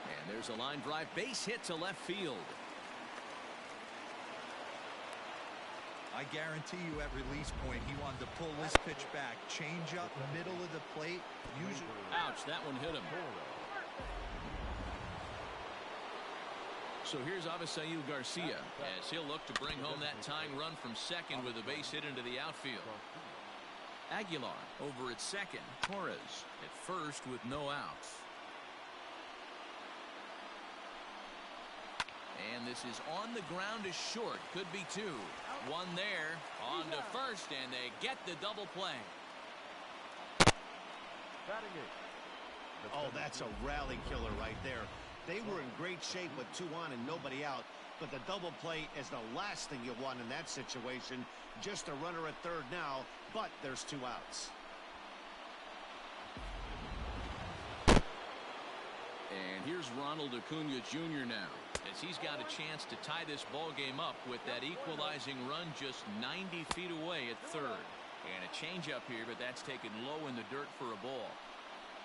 And there's a line drive, base hit to left field. I guarantee you at release point he wanted to pull this pitch back, change up middle of the plate. Ouch, that one hit him. So here's Avisail Garcia as he'll look to bring home that tying run from second with a base hit into the outfield. Aguilar over at second. Torres at first with no outs. And this is on the ground is short. Could be 2. One there on to first, and they get the double play. Oh, that's a rally killer right there. They were in great shape with 2 on and nobody out, but the double play is the last thing you want in that situation. Just a runner at third now, but there's 2 outs. And here's Ronald Acuna Jr. now, as he's got a chance to tie this ball game up with that equalizing run just 90 feet away at third. And a changeup here, but that's taken low in the dirt for a ball.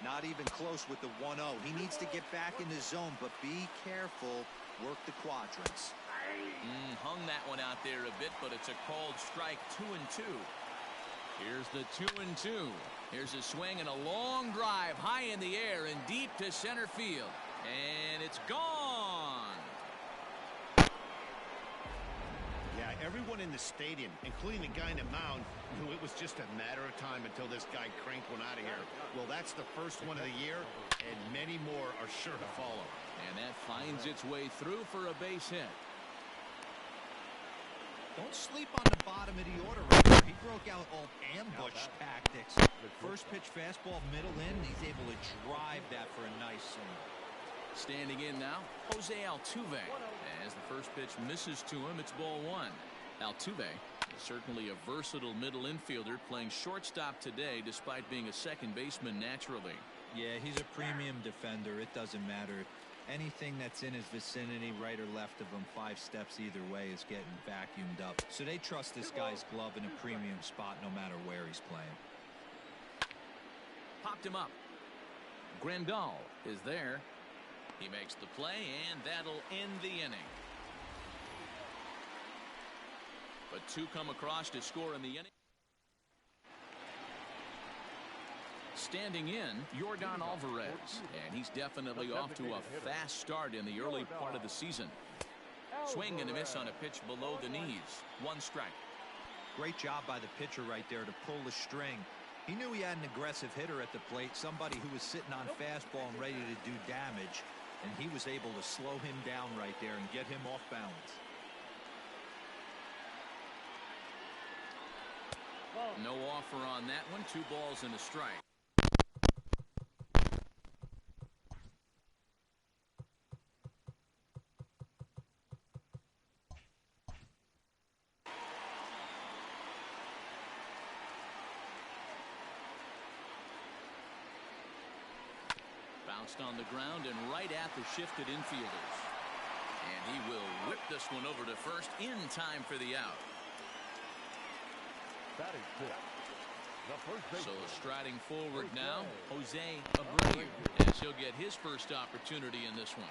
Not even close with the 1-0. He needs to get back in the zone, but be careful. Work the quadrants. Hung that one out there a bit, but it's a called strike. 2-2. Here's the 2-2. Here's a swing and a long drive high in the air and deep to center field. And it's gone. Yeah, everyone in the stadium, including the guy in the mound, knew it was just a matter of time until this guy cranked one out of here. Well, that's the first one of the year, and many more are sure to follow. And that finds its way through for a base hit. Don't sleep on the bottom of the order right there. He broke out old ambush tactics. First pitch fastball middle in. He's able to drive that for a nice swing. Standing in now, Jose Altuve. As the first pitch misses to him, it's ball 1. Altuve is certainly a versatile middle infielder, playing shortstop today despite being a second baseman naturally. Yeah, he's a premium defender. It doesn't matter. Anything that's in his vicinity, right or left of him, 5 steps either way, is getting vacuumed up. So they trust this guy's glove in a premium spot no matter where he's playing. Popped him up. Grandal is there. He makes the play, and that'll end the inning. But 2 come across to score in the inning. Standing in, Yordan Alvarez, and he's definitely off to a fast start in the early part of the season. Swing and a miss on a pitch below the knees. 1 strike. Great job by the pitcher right there to pull the string. He knew he had an aggressive hitter at the plate, somebody who was sitting on fastball and ready to do damage, and he was able to slow him down right there and get him off balance. No offer on that one. 2 balls and a strike. bounced on the ground and right at the shifted infielders. And he will whip this one over to first in time for the out. Batting fifth. So striding forward now, Jose Abreu, as he'll get his first opportunity in this one.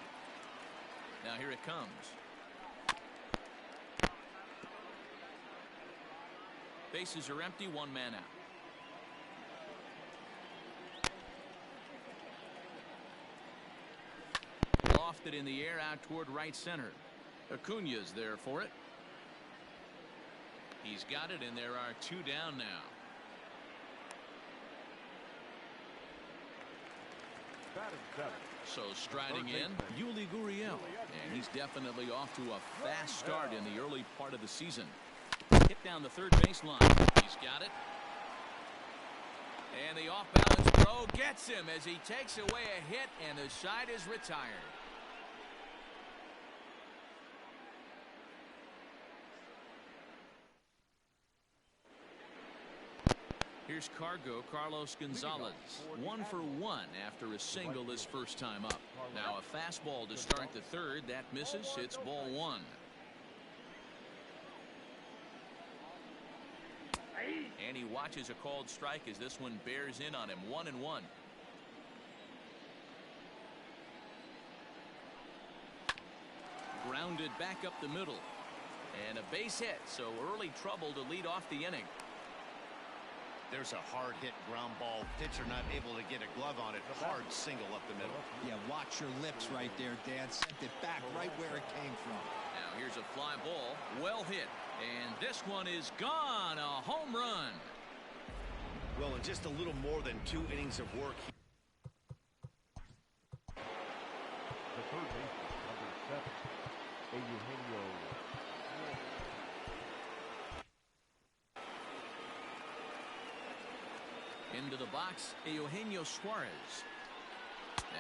Now here it comes. Bases are empty, one man out. Lofted in the air out toward right center. Acuna's there for it. He's got it, and there are two down now. So striding in, Yuli Gurriel, and he's definitely off to a fast start in the early part of the season. Hit down the third baseline. He's got it. And the off-balance throw gets him as he takes away a hit, and the side is retired. Here's Carlos Gonzalez, 1 for 1 after a single his first time up. Now a fastball to start the third. That misses. It's ball one. And he watches a called strike as this one bears in on him. 1-1. Grounded back up the middle. And a base hit, so early trouble to lead off the inning. There's a hard hit ground ball. Pitcher not able to get a glove on it. Hard single up the middle. Yeah, watch your lips right there, Dan. Sent it back right where it came from. Now here's a fly ball. Well hit. And this one is gone. A home run. Well, in just a little more than 2 innings of work. The third baseman, number 7, Eugenio. Into the box, Eugenio Suarez,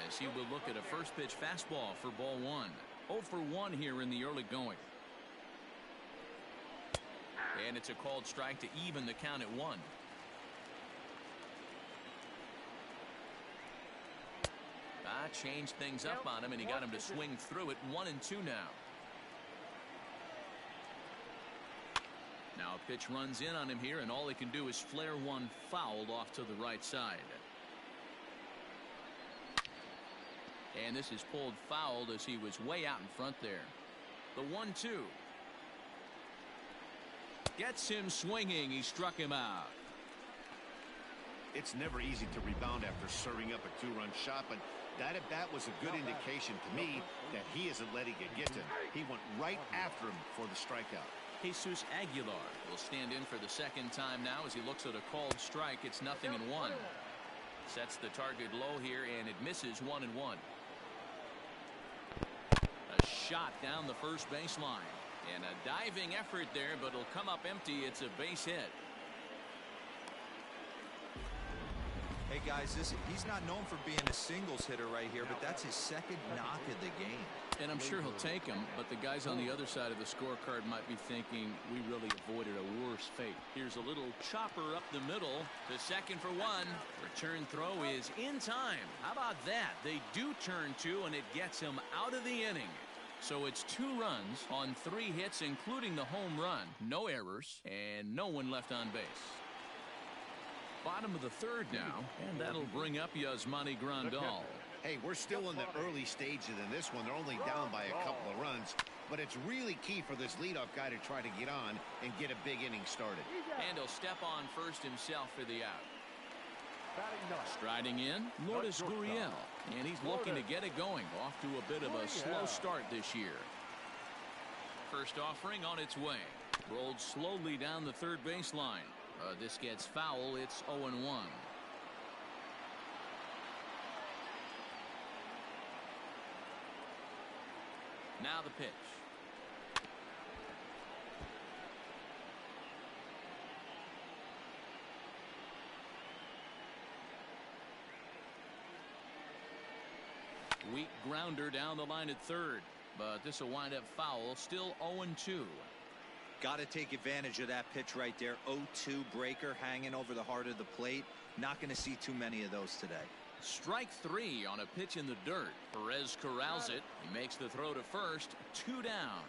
as he will look at a first pitch fastball for ball one. 0 for 1 here in the early going. And it's a called strike to even the count at 1. Changed things up on him, and he got him to swing through it. 1-2 now. Now a pitch runs in on him here, and all he can do is flare one fouled off to the right side. And this is pulled fouled as he was way out in front there. The 1-2. Gets him swinging. He struck him out. It's never easy to rebound after serving up a 2-run shot, but that at bat was a good indication to me that he isn't letting it get to him. He went right after him for the strikeout. Jesus Aguilar will stand in for the second time now as he looks at a called strike. It's 0-1. Sets the target low here, and it misses. 1-1. A shot down the first baseline, and a diving effort there, but it'll come up empty. It's a base hit. Hey guys, he's not known for being a singles hitter right here, but that's his second knock of the game. And I'm sure he'll take him, but the guys on the other side of the scorecard might be thinking we really avoided a worse fate. Here's a little chopper up the middle to second for 1. Return throw is in time. How about that? They do turn 2, and it gets him out of the inning. So it's 2 runs on 3 hits, including the home run. No errors, and no one left on base. Bottom of the third now, and that'll bring up Yasmani Grandal. Hey, we're still in the early stages in this one. They're only down by a couple of runs, but it's really key for this leadoff guy to try to get on and get a big inning started. And he'll step on first himself for the out. Striding in, Lourdes Gurriel, and he's looking to get it going. Off to a bit of a slow start this year. First offering on its way. Rolled slowly down the third baseline. This gets foul. It's 0-1. Now the pitch. Weak grounder down the line at third, but this will wind up foul. Still 0-2. Got to take advantage of that pitch right there. 0-2 breaker hanging over the heart of the plate. Not going to see too many of those today. Strike 3 on a pitch in the dirt. Perez corrals it. He makes the throw to first. 2 down.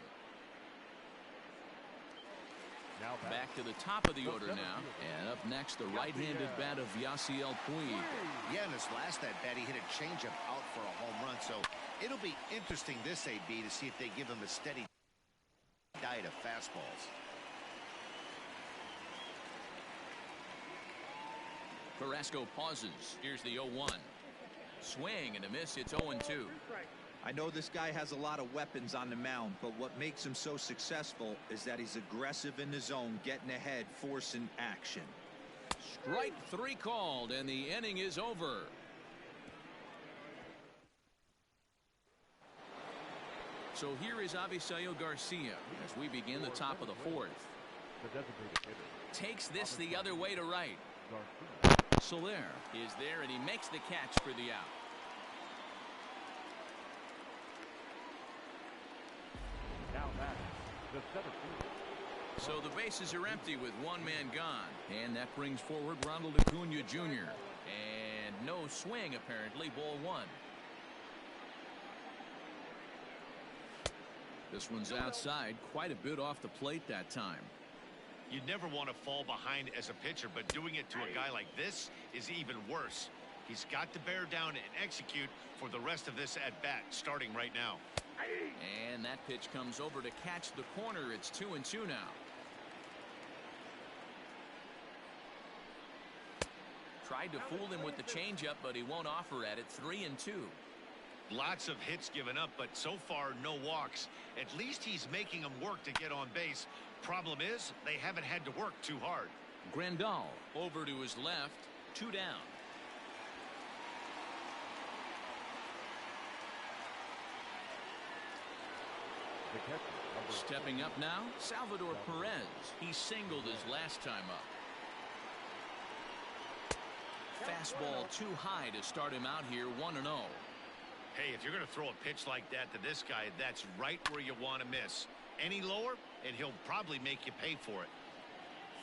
Back to the top of the order now. And up next, the right-handed bat of Yasiel Puig. Yeah, in his last at-bat, he hit a changeup out for a home run. So it'll be interesting this AB to see if they give him a steady diet of fastballs. Carrasco pauses. Here's the 0-1. Swing and a miss. It's 0-2. I know this guy has a lot of weapons on the mound, but what makes him so successful is that he's aggressive in the zone, getting ahead, forcing action. Strike 3 called, and the inning is over. So here is Avisail Garcia as we begin the top of the 4th. Takes this the other way to right. Soler is there, and he makes the catch for the out. So the bases are empty with one man gone, and that brings forward Ronald Acuna Jr. And no swing apparently. Ball 1. This one's outside, quite a bit off the plate that time. You never want to fall behind as a pitcher, but doing it to a guy like this is even worse. He's got to bear down and execute for the rest of this at bat, starting right now. And that pitch comes over to catch the corner. It's 2-2 now. Tried to fool him with the changeup, but he won't offer at it. 3-2. Lots of hits given up, but so far no walks. At least he's making them work to get on base. Problem is, they haven't had to work too hard. Grandal over to his left. 2 down. Stepping up now, Salvador Perez. He singled his last time up. Fastball too high to start him out here. 1-0. Hey, if you're going to throw a pitch like that to this guy, that's right where you want to miss. Any lower, and he'll probably make you pay for it.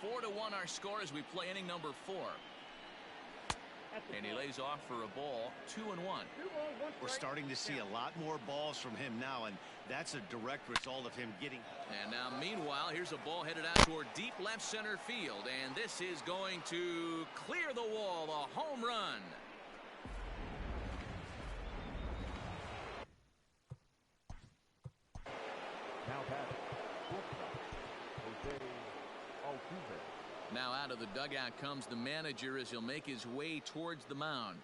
4-1 our score as we play inning number 4. And he lays off for a ball. 2-1. We're starting to see a lot more balls from him now, and that's a direct result of him getting. And now meanwhile, here's a ball headed out toward deep left center field, and this is going to clear the wall. A home run. Now out of the dugout comes the manager as he'll make his way towards the mound.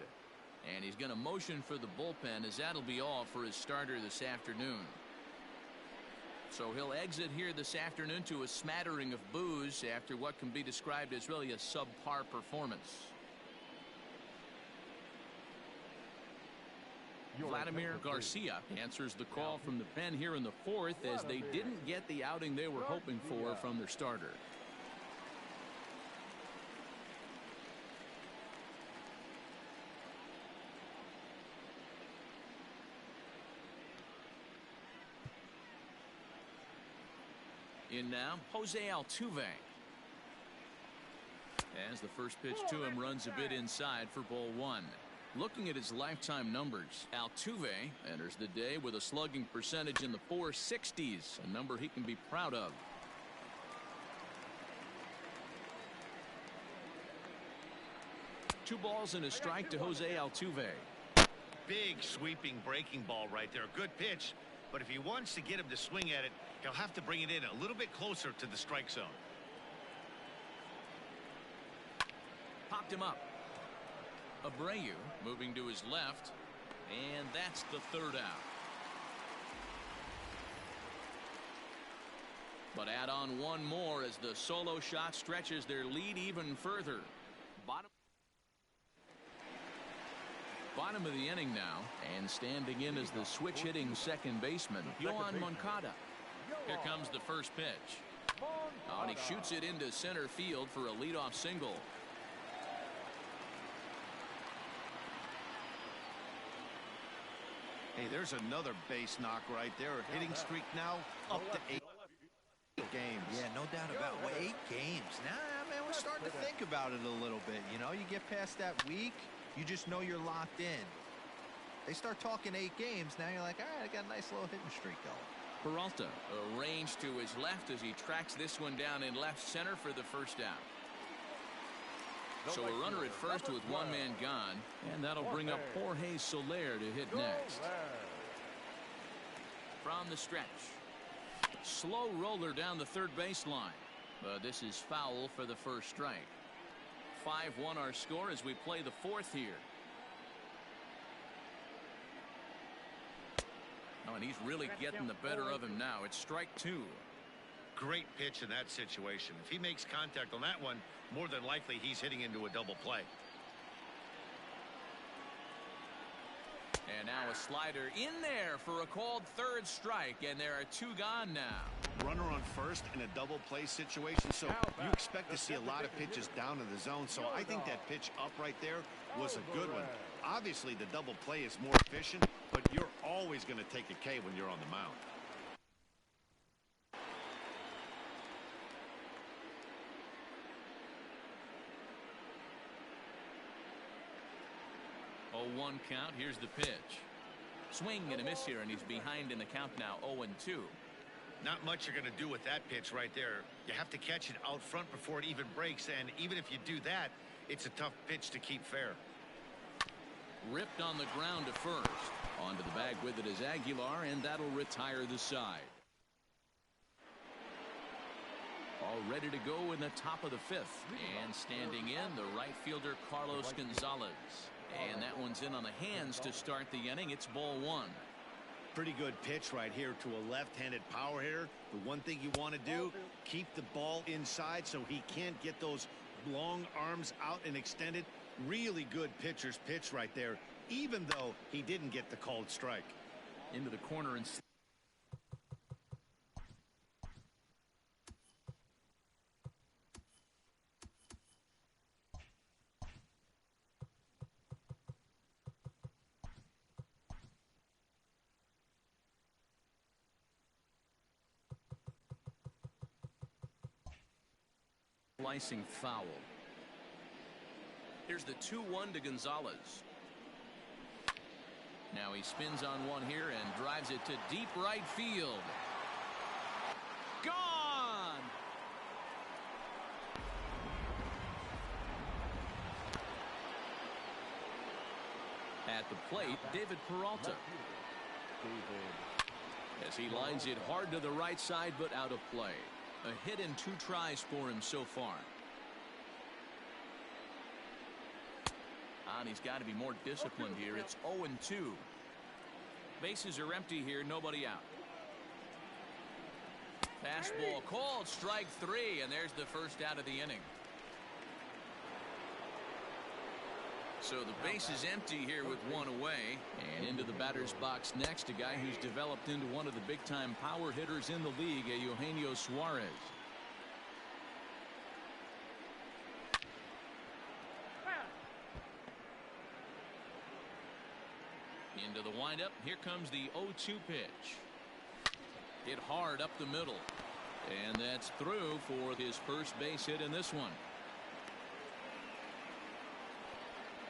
And he's going to motion for the bullpen, as that'll be all for his starter this afternoon. So he'll exit here this afternoon to a smattering of boos after what can be described as really a subpar performance. Vladimir Garcia answers the call from the pen here in the 4th, as they didn't get the outing they were hoping for from their starter. In now, Jose Altuve. As the first pitch to him runs a bit inside for ball 1. Looking at his lifetime numbers, Altuve enters the day with a slugging percentage in the 460s, a number he can be proud of. Two balls and a strike to Jose Altuve. Big sweeping breaking ball right there. Good pitch, but if he wants to get him to swing at it, he'll have to bring it in a little bit closer to the strike zone. Popped him up. Abreu moving to his left, and that's the 3rd out. But add on one more as the solo shot stretches their lead even further. Bottom of the inning now, and standing in as the switch hitting second baseman, Yohan Moncada. Here comes the first pitch. Oh, and he shoots it into center field for a leadoff single. Hey, there's another base knock right there. Hitting streak now up to 8 games. Yeah, no doubt about it. 8 games. Nah, man, we're starting to think about it a little bit. You know, you get past that week, You just know you're locked in. They start talking 8 games. Now you're like, all right, I got a nice little hitting streak going. Peralta arranged to his left as he tracks this one down in left center for the first out. So a runner at first with one man gone, and that'll bring up Jorge Soler to hit next. From the stretch. Slow roller down the third baseline. But this is foul for the first strike. 5-1 our score as we play the fourth here. Oh, and he's really getting the better of him now. It's strike 2. Great pitch in that situation. If he makes contact on that one, more than likely he's hitting into a double play. And now a slider in there for a called third strike, and there are 2 gone now. Runner on first in a double play situation, so you expect to see a lot of pitches down in the zone. So I think that pitch up right there was a good one. Obviously the double play is more efficient, but you're always going to take a K when you're on the mound. Oh, 1 count. Here's the pitch. Swing and a miss here, and he's behind in the count now. 0-2. Not much you're going to do with that pitch right there. You have to catch it out front before it even breaks, and even if you do that, it's a tough pitch to keep fair. Ripped on the ground to first. Onto the bag with it is Aguilar, and that'll retire the side. All ready to go in the top of the 5th. And standing in, the right fielder Carlos Gonzalez. And that one's in on the hands to start the inning. It's ball 1. Pretty good pitch right here to a left-handed power hitter. The one thing you want to do, keep the ball inside so he can't get those long arms out and extended. Really good pitcher's pitch right there, even though he didn't get the called strike. Into the corner and slicing foul. Here's the 2-1 to Gonzalez. Now he spins on one here and drives it to deep right field. Gone! At the plate, David Peralta. As he lines it hard to the right side, but out of play. A hit in 2 tries for him so far. And he's got to be more disciplined here. It's 0-2. Bases are empty here. Nobody out. Fastball called. Strike 3. And there's the first out of the inning. So the base is empty here with 1 away. And into the batter's box next, a guy who's developed into one of the big-time power hitters in the league, Eugenio Suarez. Into the windup. Here comes the 0-2 pitch. Hit hard up the middle. And that's through for his first base hit in this one.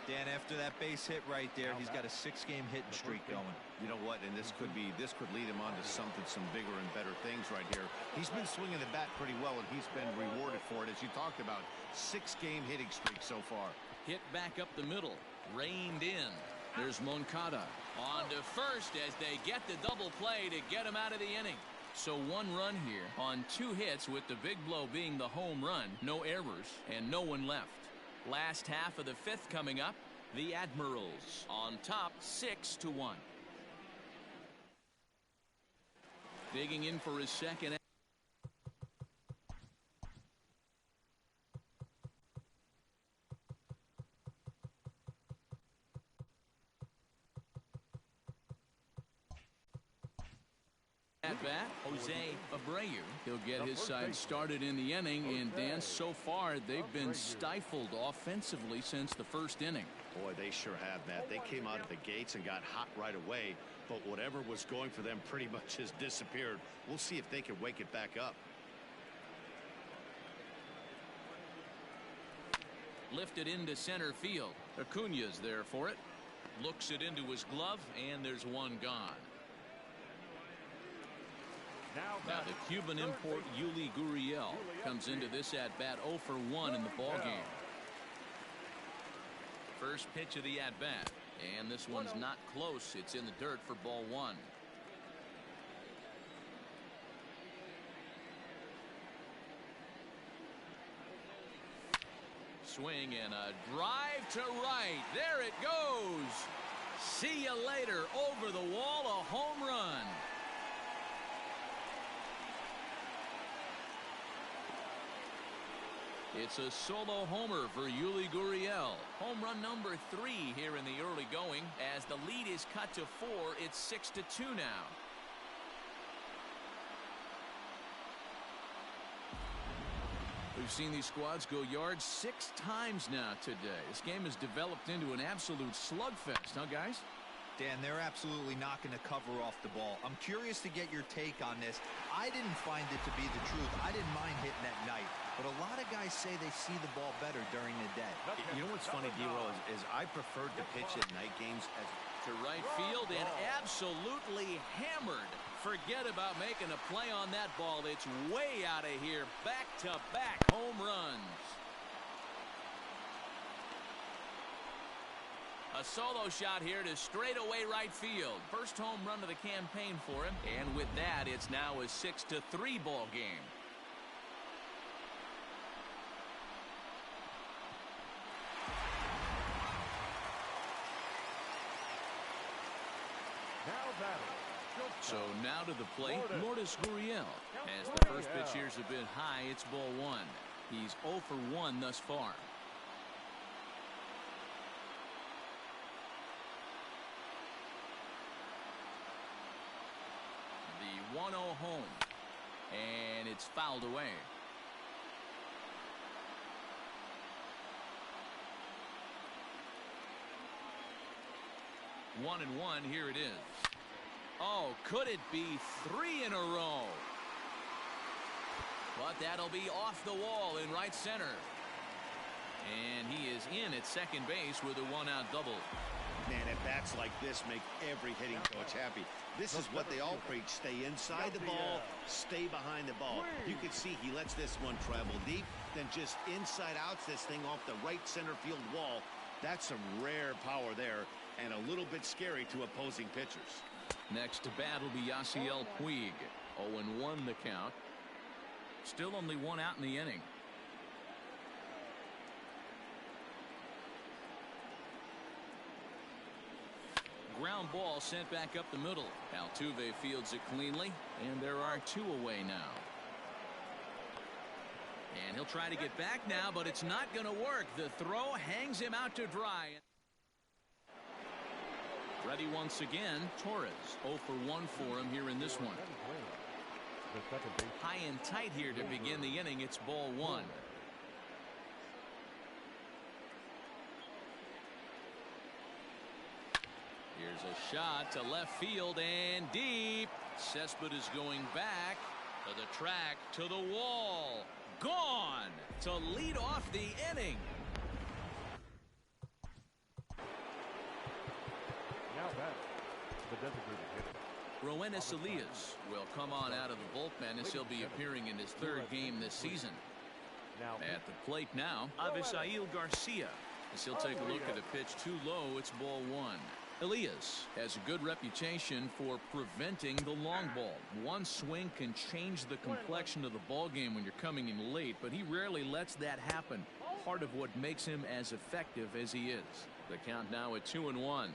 Dan, after that base hit right there, he's got a 6-game hitting streak going. You know what? And this could lead him on to some bigger and better things right here. He's been swinging the bat pretty well, and he's been rewarded for it, as you talked about. 6-game hitting streak so far. Hit back up the middle. Reined in. There's Moncada. On to first as they get the double play to get him out of the inning. So 1 run here on 2 hits, with the big blow being the home run. No errors and no one left. Last half of the 5th coming up. The Admirals on top 6-1. Digging in for his second. At bat, Jose Abreu. He'll get his side started in the inning, and Dan, so far they've been stifled offensively since the first inning. Boy, they sure have, Matt. They came out of the gates and got hot right away, but whatever was going for them pretty much has disappeared. We'll see if they can wake it back up. Lifted into center field. Acuna's there for it. Looks it into his glove, and there's one gone. Now the Cuban import Yuli Gurriel comes into this at-bat 0 for 1 in the ballgame. First pitch of the at-bat, and this one's not close. It's in the dirt for ball 1. Swing and a drive to right. There it goes. See you later. Over the wall, a home run. It's a solo homer for Yuli Gurriel. Home run number 3 here in the early going. As the lead is cut to 4, it's 6-2 now. We've seen these squads go yards 6 times now today. This game has developed into an absolute slugfest, huh, guys? Dan, they're absolutely not going to cover off the ball. I'm curious to get your take on this. I didn't find it to be the truth. I didn't mind hitting at night. But a lot of guys say they see the ball better during the day. You know what's funny, D-Roll, is I preferred to pitch at night games as to right field and absolutely hammered. Forget about making a play on that ball. It's way out of here. Back-to-back home runs. A solo shot here to straightaway right field. First home run of the campaign for him. And with that, it's now a 6-3 ball game. So now to the plate, Lourdes Gurriel. As the first pitch here's a bit high, it's ball 1. He's 0 for 1 thus far. The 1-0 home. And it's fouled away. One and one, here it is. Oh, could it be 3 in a row? But that'll be off the wall in right center. And he is in at second base with a 1-out double. Man, at bats like this make every hitting coach happy. This is what they all preach. Stay inside the ball, stay behind the ball. You can see he lets this one travel deep, then just inside outs this thing off the right center field wall. That's some rare power there and a little bit scary to opposing pitchers. Next to bat will be Yasiel Puig. 0-1 the count. Still only 1 out in the inning. Ground ball sent back up the middle. Altuve fields it cleanly, and there are 2 away now. And he'll try to get back now, but it's not going to work. The throw hangs him out to dry. Ready once again, Torres. 0 for 1 for him here in this one. High and tight here to begin the inning. It's ball 1. Here's a shot to left field and deep. Cespedes going back to the track, to the wall. Gone to lead off the inning. Roenis Elias will come on out of the bullpen as he'll be appearing in his 3rd game this season. At the plate now, Avisail Garcia as he'll take a look at a pitch too low. It's ball 1. Elias has a good reputation for preventing the long ball. One swing can change the complexion of the ball game when you're coming in late, but he rarely lets that happen. Part of what makes him as effective as he is. The count now at 2-1.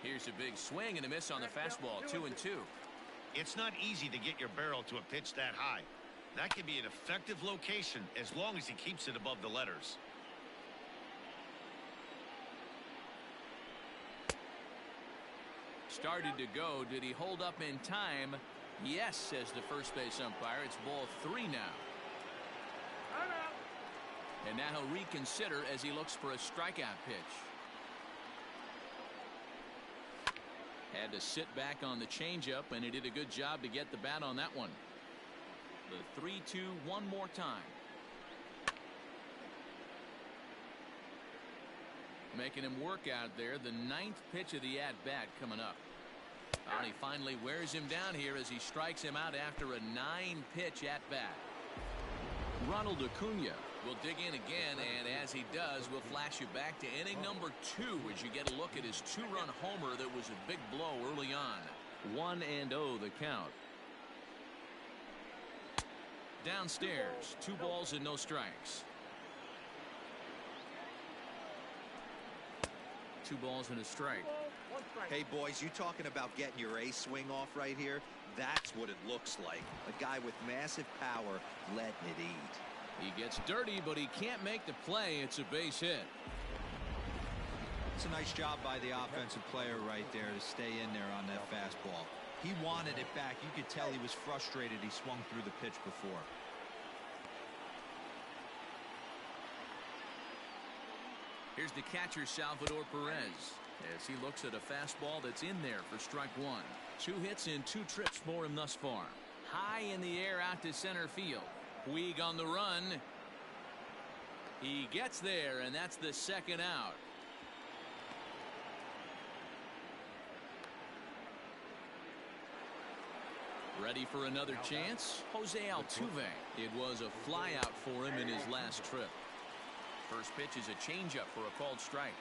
Here's a big swing and a miss on the fastball. 2-2. It's not easy to get your barrel to a pitch that high. That can be an effective location as long as he keeps it above the letters. Started to go. Did he hold up in time? Yes, says the first base umpire. It's ball 3 now. And now he'll reconsider as he looks for a strikeout pitch. Had to sit back on the changeup, and he did a good job to get the bat on that one. The 3-2 one more time. Making him work out there. The 9th pitch of the at-bat coming up. And he finally wears him down here as he strikes him out after a 9-pitch at-bat. Ronald Acuna will dig in again, and as he does, we'll flash you back to inning number 2 as you get a look at his 2-run homer that was a big blow early on. 1-0 the count. Downstairs, 2 balls and no strikes. 2 balls and a strike. Hey, boys, you talking about getting your ace swing off right here? That's what it looks like. A guy with massive power letting it eat. He gets dirty, but he can't make the play. It's a base hit. It's a nice job by the offensive player right there to stay in there on that fastball. He wanted it back. You could tell he was frustrated. He swung through the pitch before. Here's the catcher, Salvador Perez, as he looks at a fastball that's in there for strike 1. 2 hits and 2 trips for him thus far. High in the air out to center field. Puig on the run. He gets there, and that's the 2nd out. Ready for another chance? Jose Altuve. It was a flyout for him in his last trip. First pitch is a changeup for a called strike.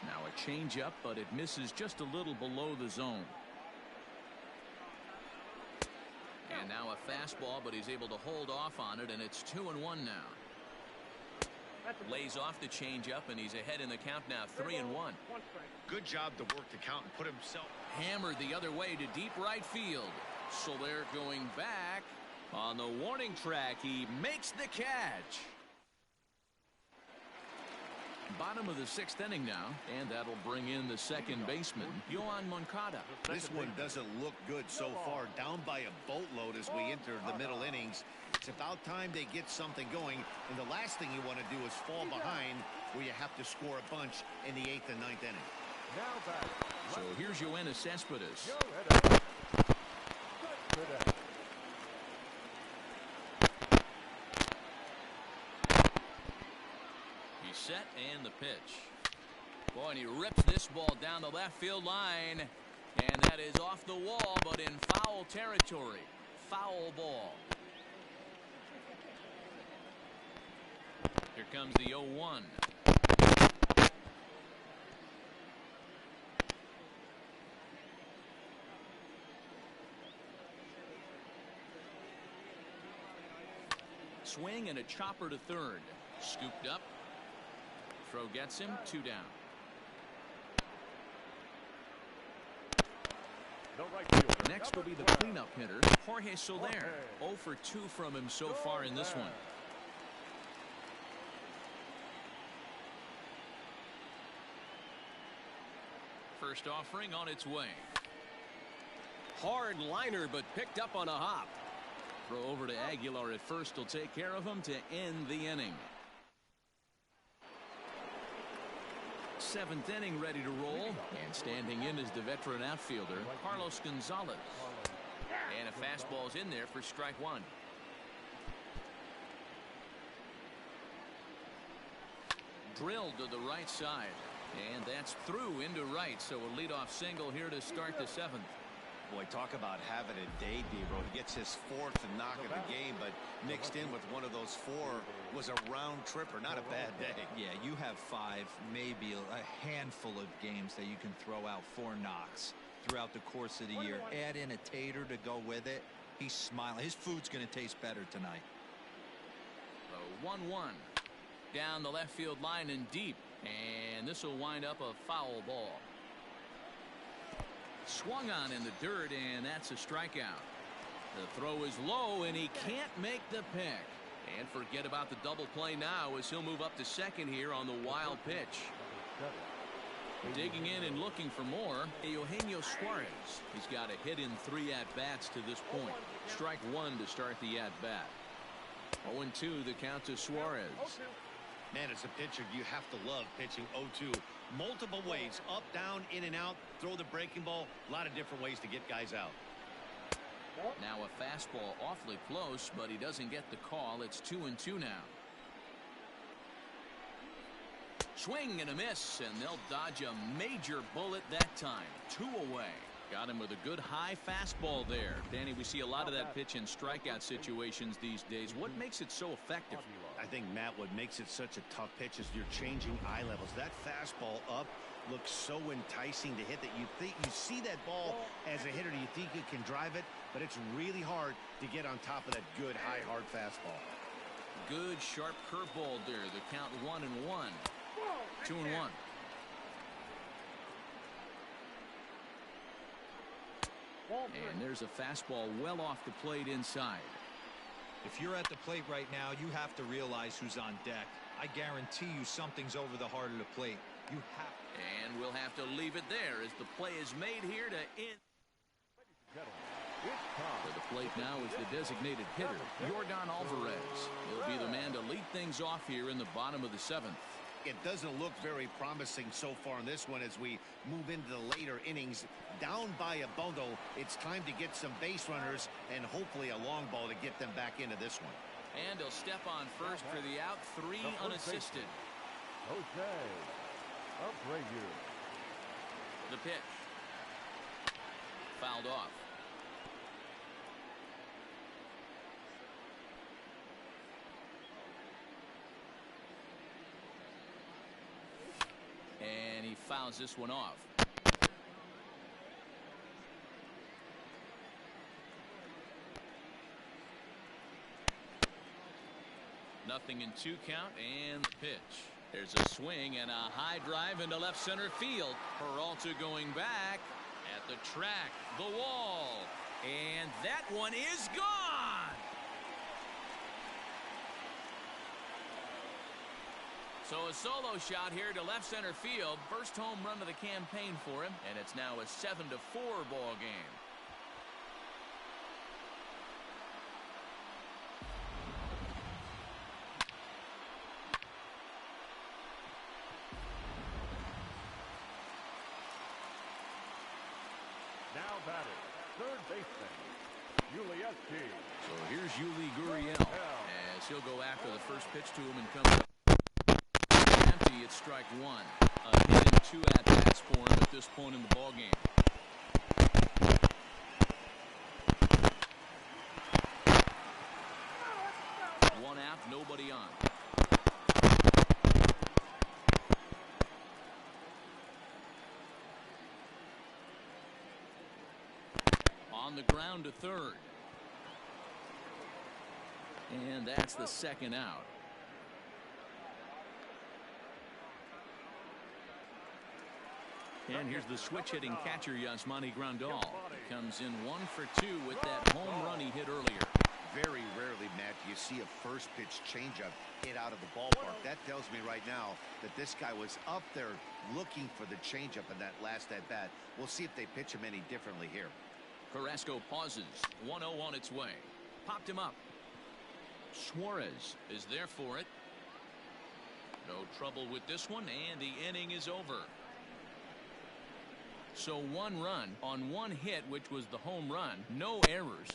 Now a changeup, but it misses just a little below the zone. And now a fastball, but he's able to hold off on it, and it's 2-1 now. Lays off the changeup, and he's ahead in the count now, 3-1. Good job to work the count and put himself. Hammered the other way to deep right field. So they're going back. On the warning track, he makes the catch. Bottom of the 6th inning now, and that'll bring in the second baseman, Yoan Moncada. This one doesn't look good so far. Down by a boatload as we enter the middle innings. It's about time they get something going, and the last thing you want to do is fall behind where you have to score a bunch in the 8th and 9th inning. So here's Yoenis Cespedes. He's set, and the pitch. Boy, and he rips this ball down the left field line, and that is off the wall, but in foul territory. Foul ball. Here comes the 0-1. Swing and a chopper to third. Scooped up. Throw gets him. 2 down. Next will be the cleanup hitter, Jorge Soler. 0 for 2 from him so far in this one. First offering on its way. Hard liner, but picked up on a hop. Throw over to Aguilar at first will take care of him to end the inning. 7th inning ready to roll, and standing in is the veteran outfielder Carlos Gonzalez, and a fastball's in there for strike 1. Drilled to the right side, and that's through into right, so a leadoff single here to start the 7th. Boy, talk about having a day, D-Row. He gets his 4th knock of the game, but mixed in with one of those 4 was a round tripper. Not a bad day. Yeah, you have 5, maybe a handful of games that you can throw out 4 knocks throughout the course of the year. Add in a tater to go with it. He's smiling. His food's going to taste better tonight. 1-1 down the left field line and deep, and this will wind up a foul ball. Swung on in the dirt, and that's a strikeout. The throw is low, and he can't make the pick. And forget about the double play now as he'll move up to second here on the wild pitch. Digging in and looking for more, Eugenio Suarez. He's got a hit in 3 at-bats to this point. Strike 1 to start the at-bat. 0-2 the count to Suarez. Man, as a pitcher, you have to love pitching 0-2. Multiple ways, up, down, in and out, throw the breaking ball. A lot of different ways to get guys out. Now a fastball awfully close, but he doesn't get the call. It's 2-2 now. Swing and a miss, and they'll dodge a major bullet that time. 2 away. Got him with a good high fastball there. Danny, we see a lot of that pitch in strikeout situations these days. What makes it so effective? I think, Matt, what makes it such a tough pitch is you're changing eye levels. That fastball up looks so enticing to hit that you see that ball as a hitter, you think you can drive it, but it's really hard to get on top of that good high hard fastball. Good sharp curveball there. The count 1-1. 2-1. And there's a fastball well off the plate inside. If you're at the plate right now, you have to realize who's on deck. I guarantee you something's over the heart of the plate. You have. And we'll have to leave it there as the play is made here to end. To the plate now is the designated hitter, Yordan Alvarez. He'll be the man to lead things off here in the bottom of the 7th. It doesn't look very promising so far in this one as we move into the later innings. Down by a bundle, it's time to get some base runners and hopefully a long ball to get them back into this one. And he'll step on first for the out, 3 unassisted. Jose Abreu. The pitch. Fouled off. And he fouls this one off. Nothing in 2 count, and the pitch. There's a swing and a high drive into left center field. Peralta going back at the track, the wall, and that one is gone. So a solo shot here to left center field. First home run of the campaign for him, and it's now a 7-4 ball game. Now batting, third baseman, Yulieski. So here's Yuli Gurriel as he'll go after the first pitch to him and comes up empty at strike 1. A hit and 2 at-bats for him at this point in the ball game. One out, nobody on. On the ground to third. And that's the second out. And here's the switch-hitting catcher, Yasmani Grandal. He comes in 1 for 2 with that home run he hit earlier. Very rarely, Matt, do you see a first pitch changeup hit out of the ballpark. That tells me right now that this guy was up there looking for the changeup in that last at-bat. We'll see if they pitch him any differently here. Carrasco pauses. 1-0 on its way. Popped him up. Suarez is there for it. No trouble with this one, and the inning is over. So 1 run on 1 hit, which was the home run. No errors.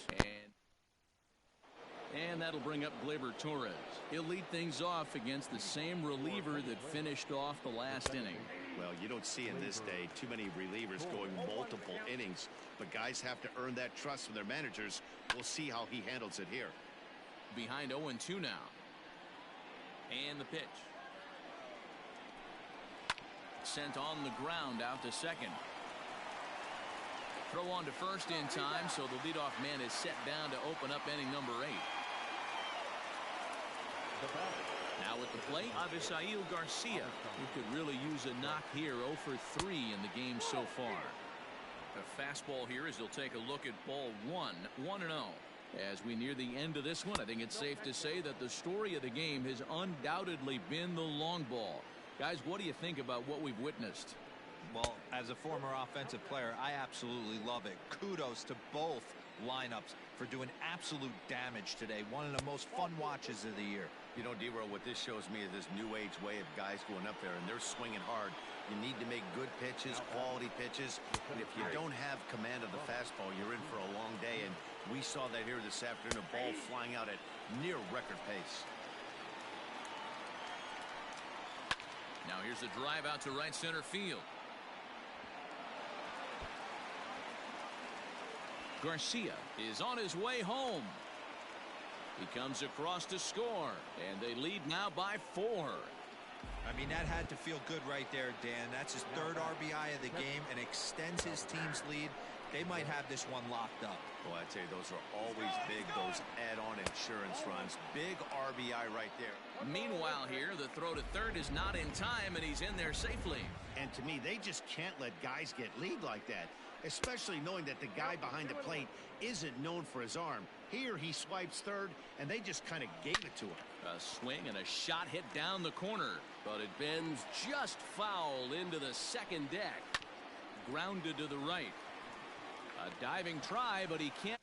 And that'll bring up Gleyber Torres. He'll lead things off against the same reliever that finished off the last inning. Well, you don't see in this day too many relievers going multiple innings, but guys have to earn that trust from their managers. We'll see how he handles it here. Behind 0-2 now. And the pitch. Sent on the ground out to second. Throw on to first in time, so the leadoff man is set down to open up inning number 8. Now at the plate, Avisail Garcia, who could really use a knock here. 0 for 3 in the game so far. A fastball here as he'll take a look at ball 1, 1-0. As we near the end of this one, I think it's safe to say that the story of the game has undoubtedly been the long ball. Guys, what do you think about what we've witnessed? Well, as a former offensive player, I absolutely love it. Kudos to both lineups for doing absolute damage today. One of the most fun watches of the year. You know, D-Roll, what this shows me is this new age way of guys going up there, and they're swinging hard. You need to make good pitches, quality pitches. And if you don't have command of the fastball, you're in for a long day. And we saw that here this afternoon, a ball flying out at near record pace. Now here's a drive out to right center field. Garcia is on his way home. He comes across to score, and they lead now by 4. I mean, that had to feel good right there, Dan. That's his 3rd RBI of the game and extends his team's lead. They might have this one locked up. Well, I tell you, those are always big, those add-on insurance runs. Big RBI right there. Meanwhile here, the throw to third is not in time, and he's in there safely. And to me, they just can't let guys get lead like that, especially knowing that the guy behind the plate isn't known for his arm. Here he swipes third, and they just kind of gave it to him. A swing and a shot hit down the corner, but it bends just foul into the second deck. Grounded to the right. A diving try, but he can't.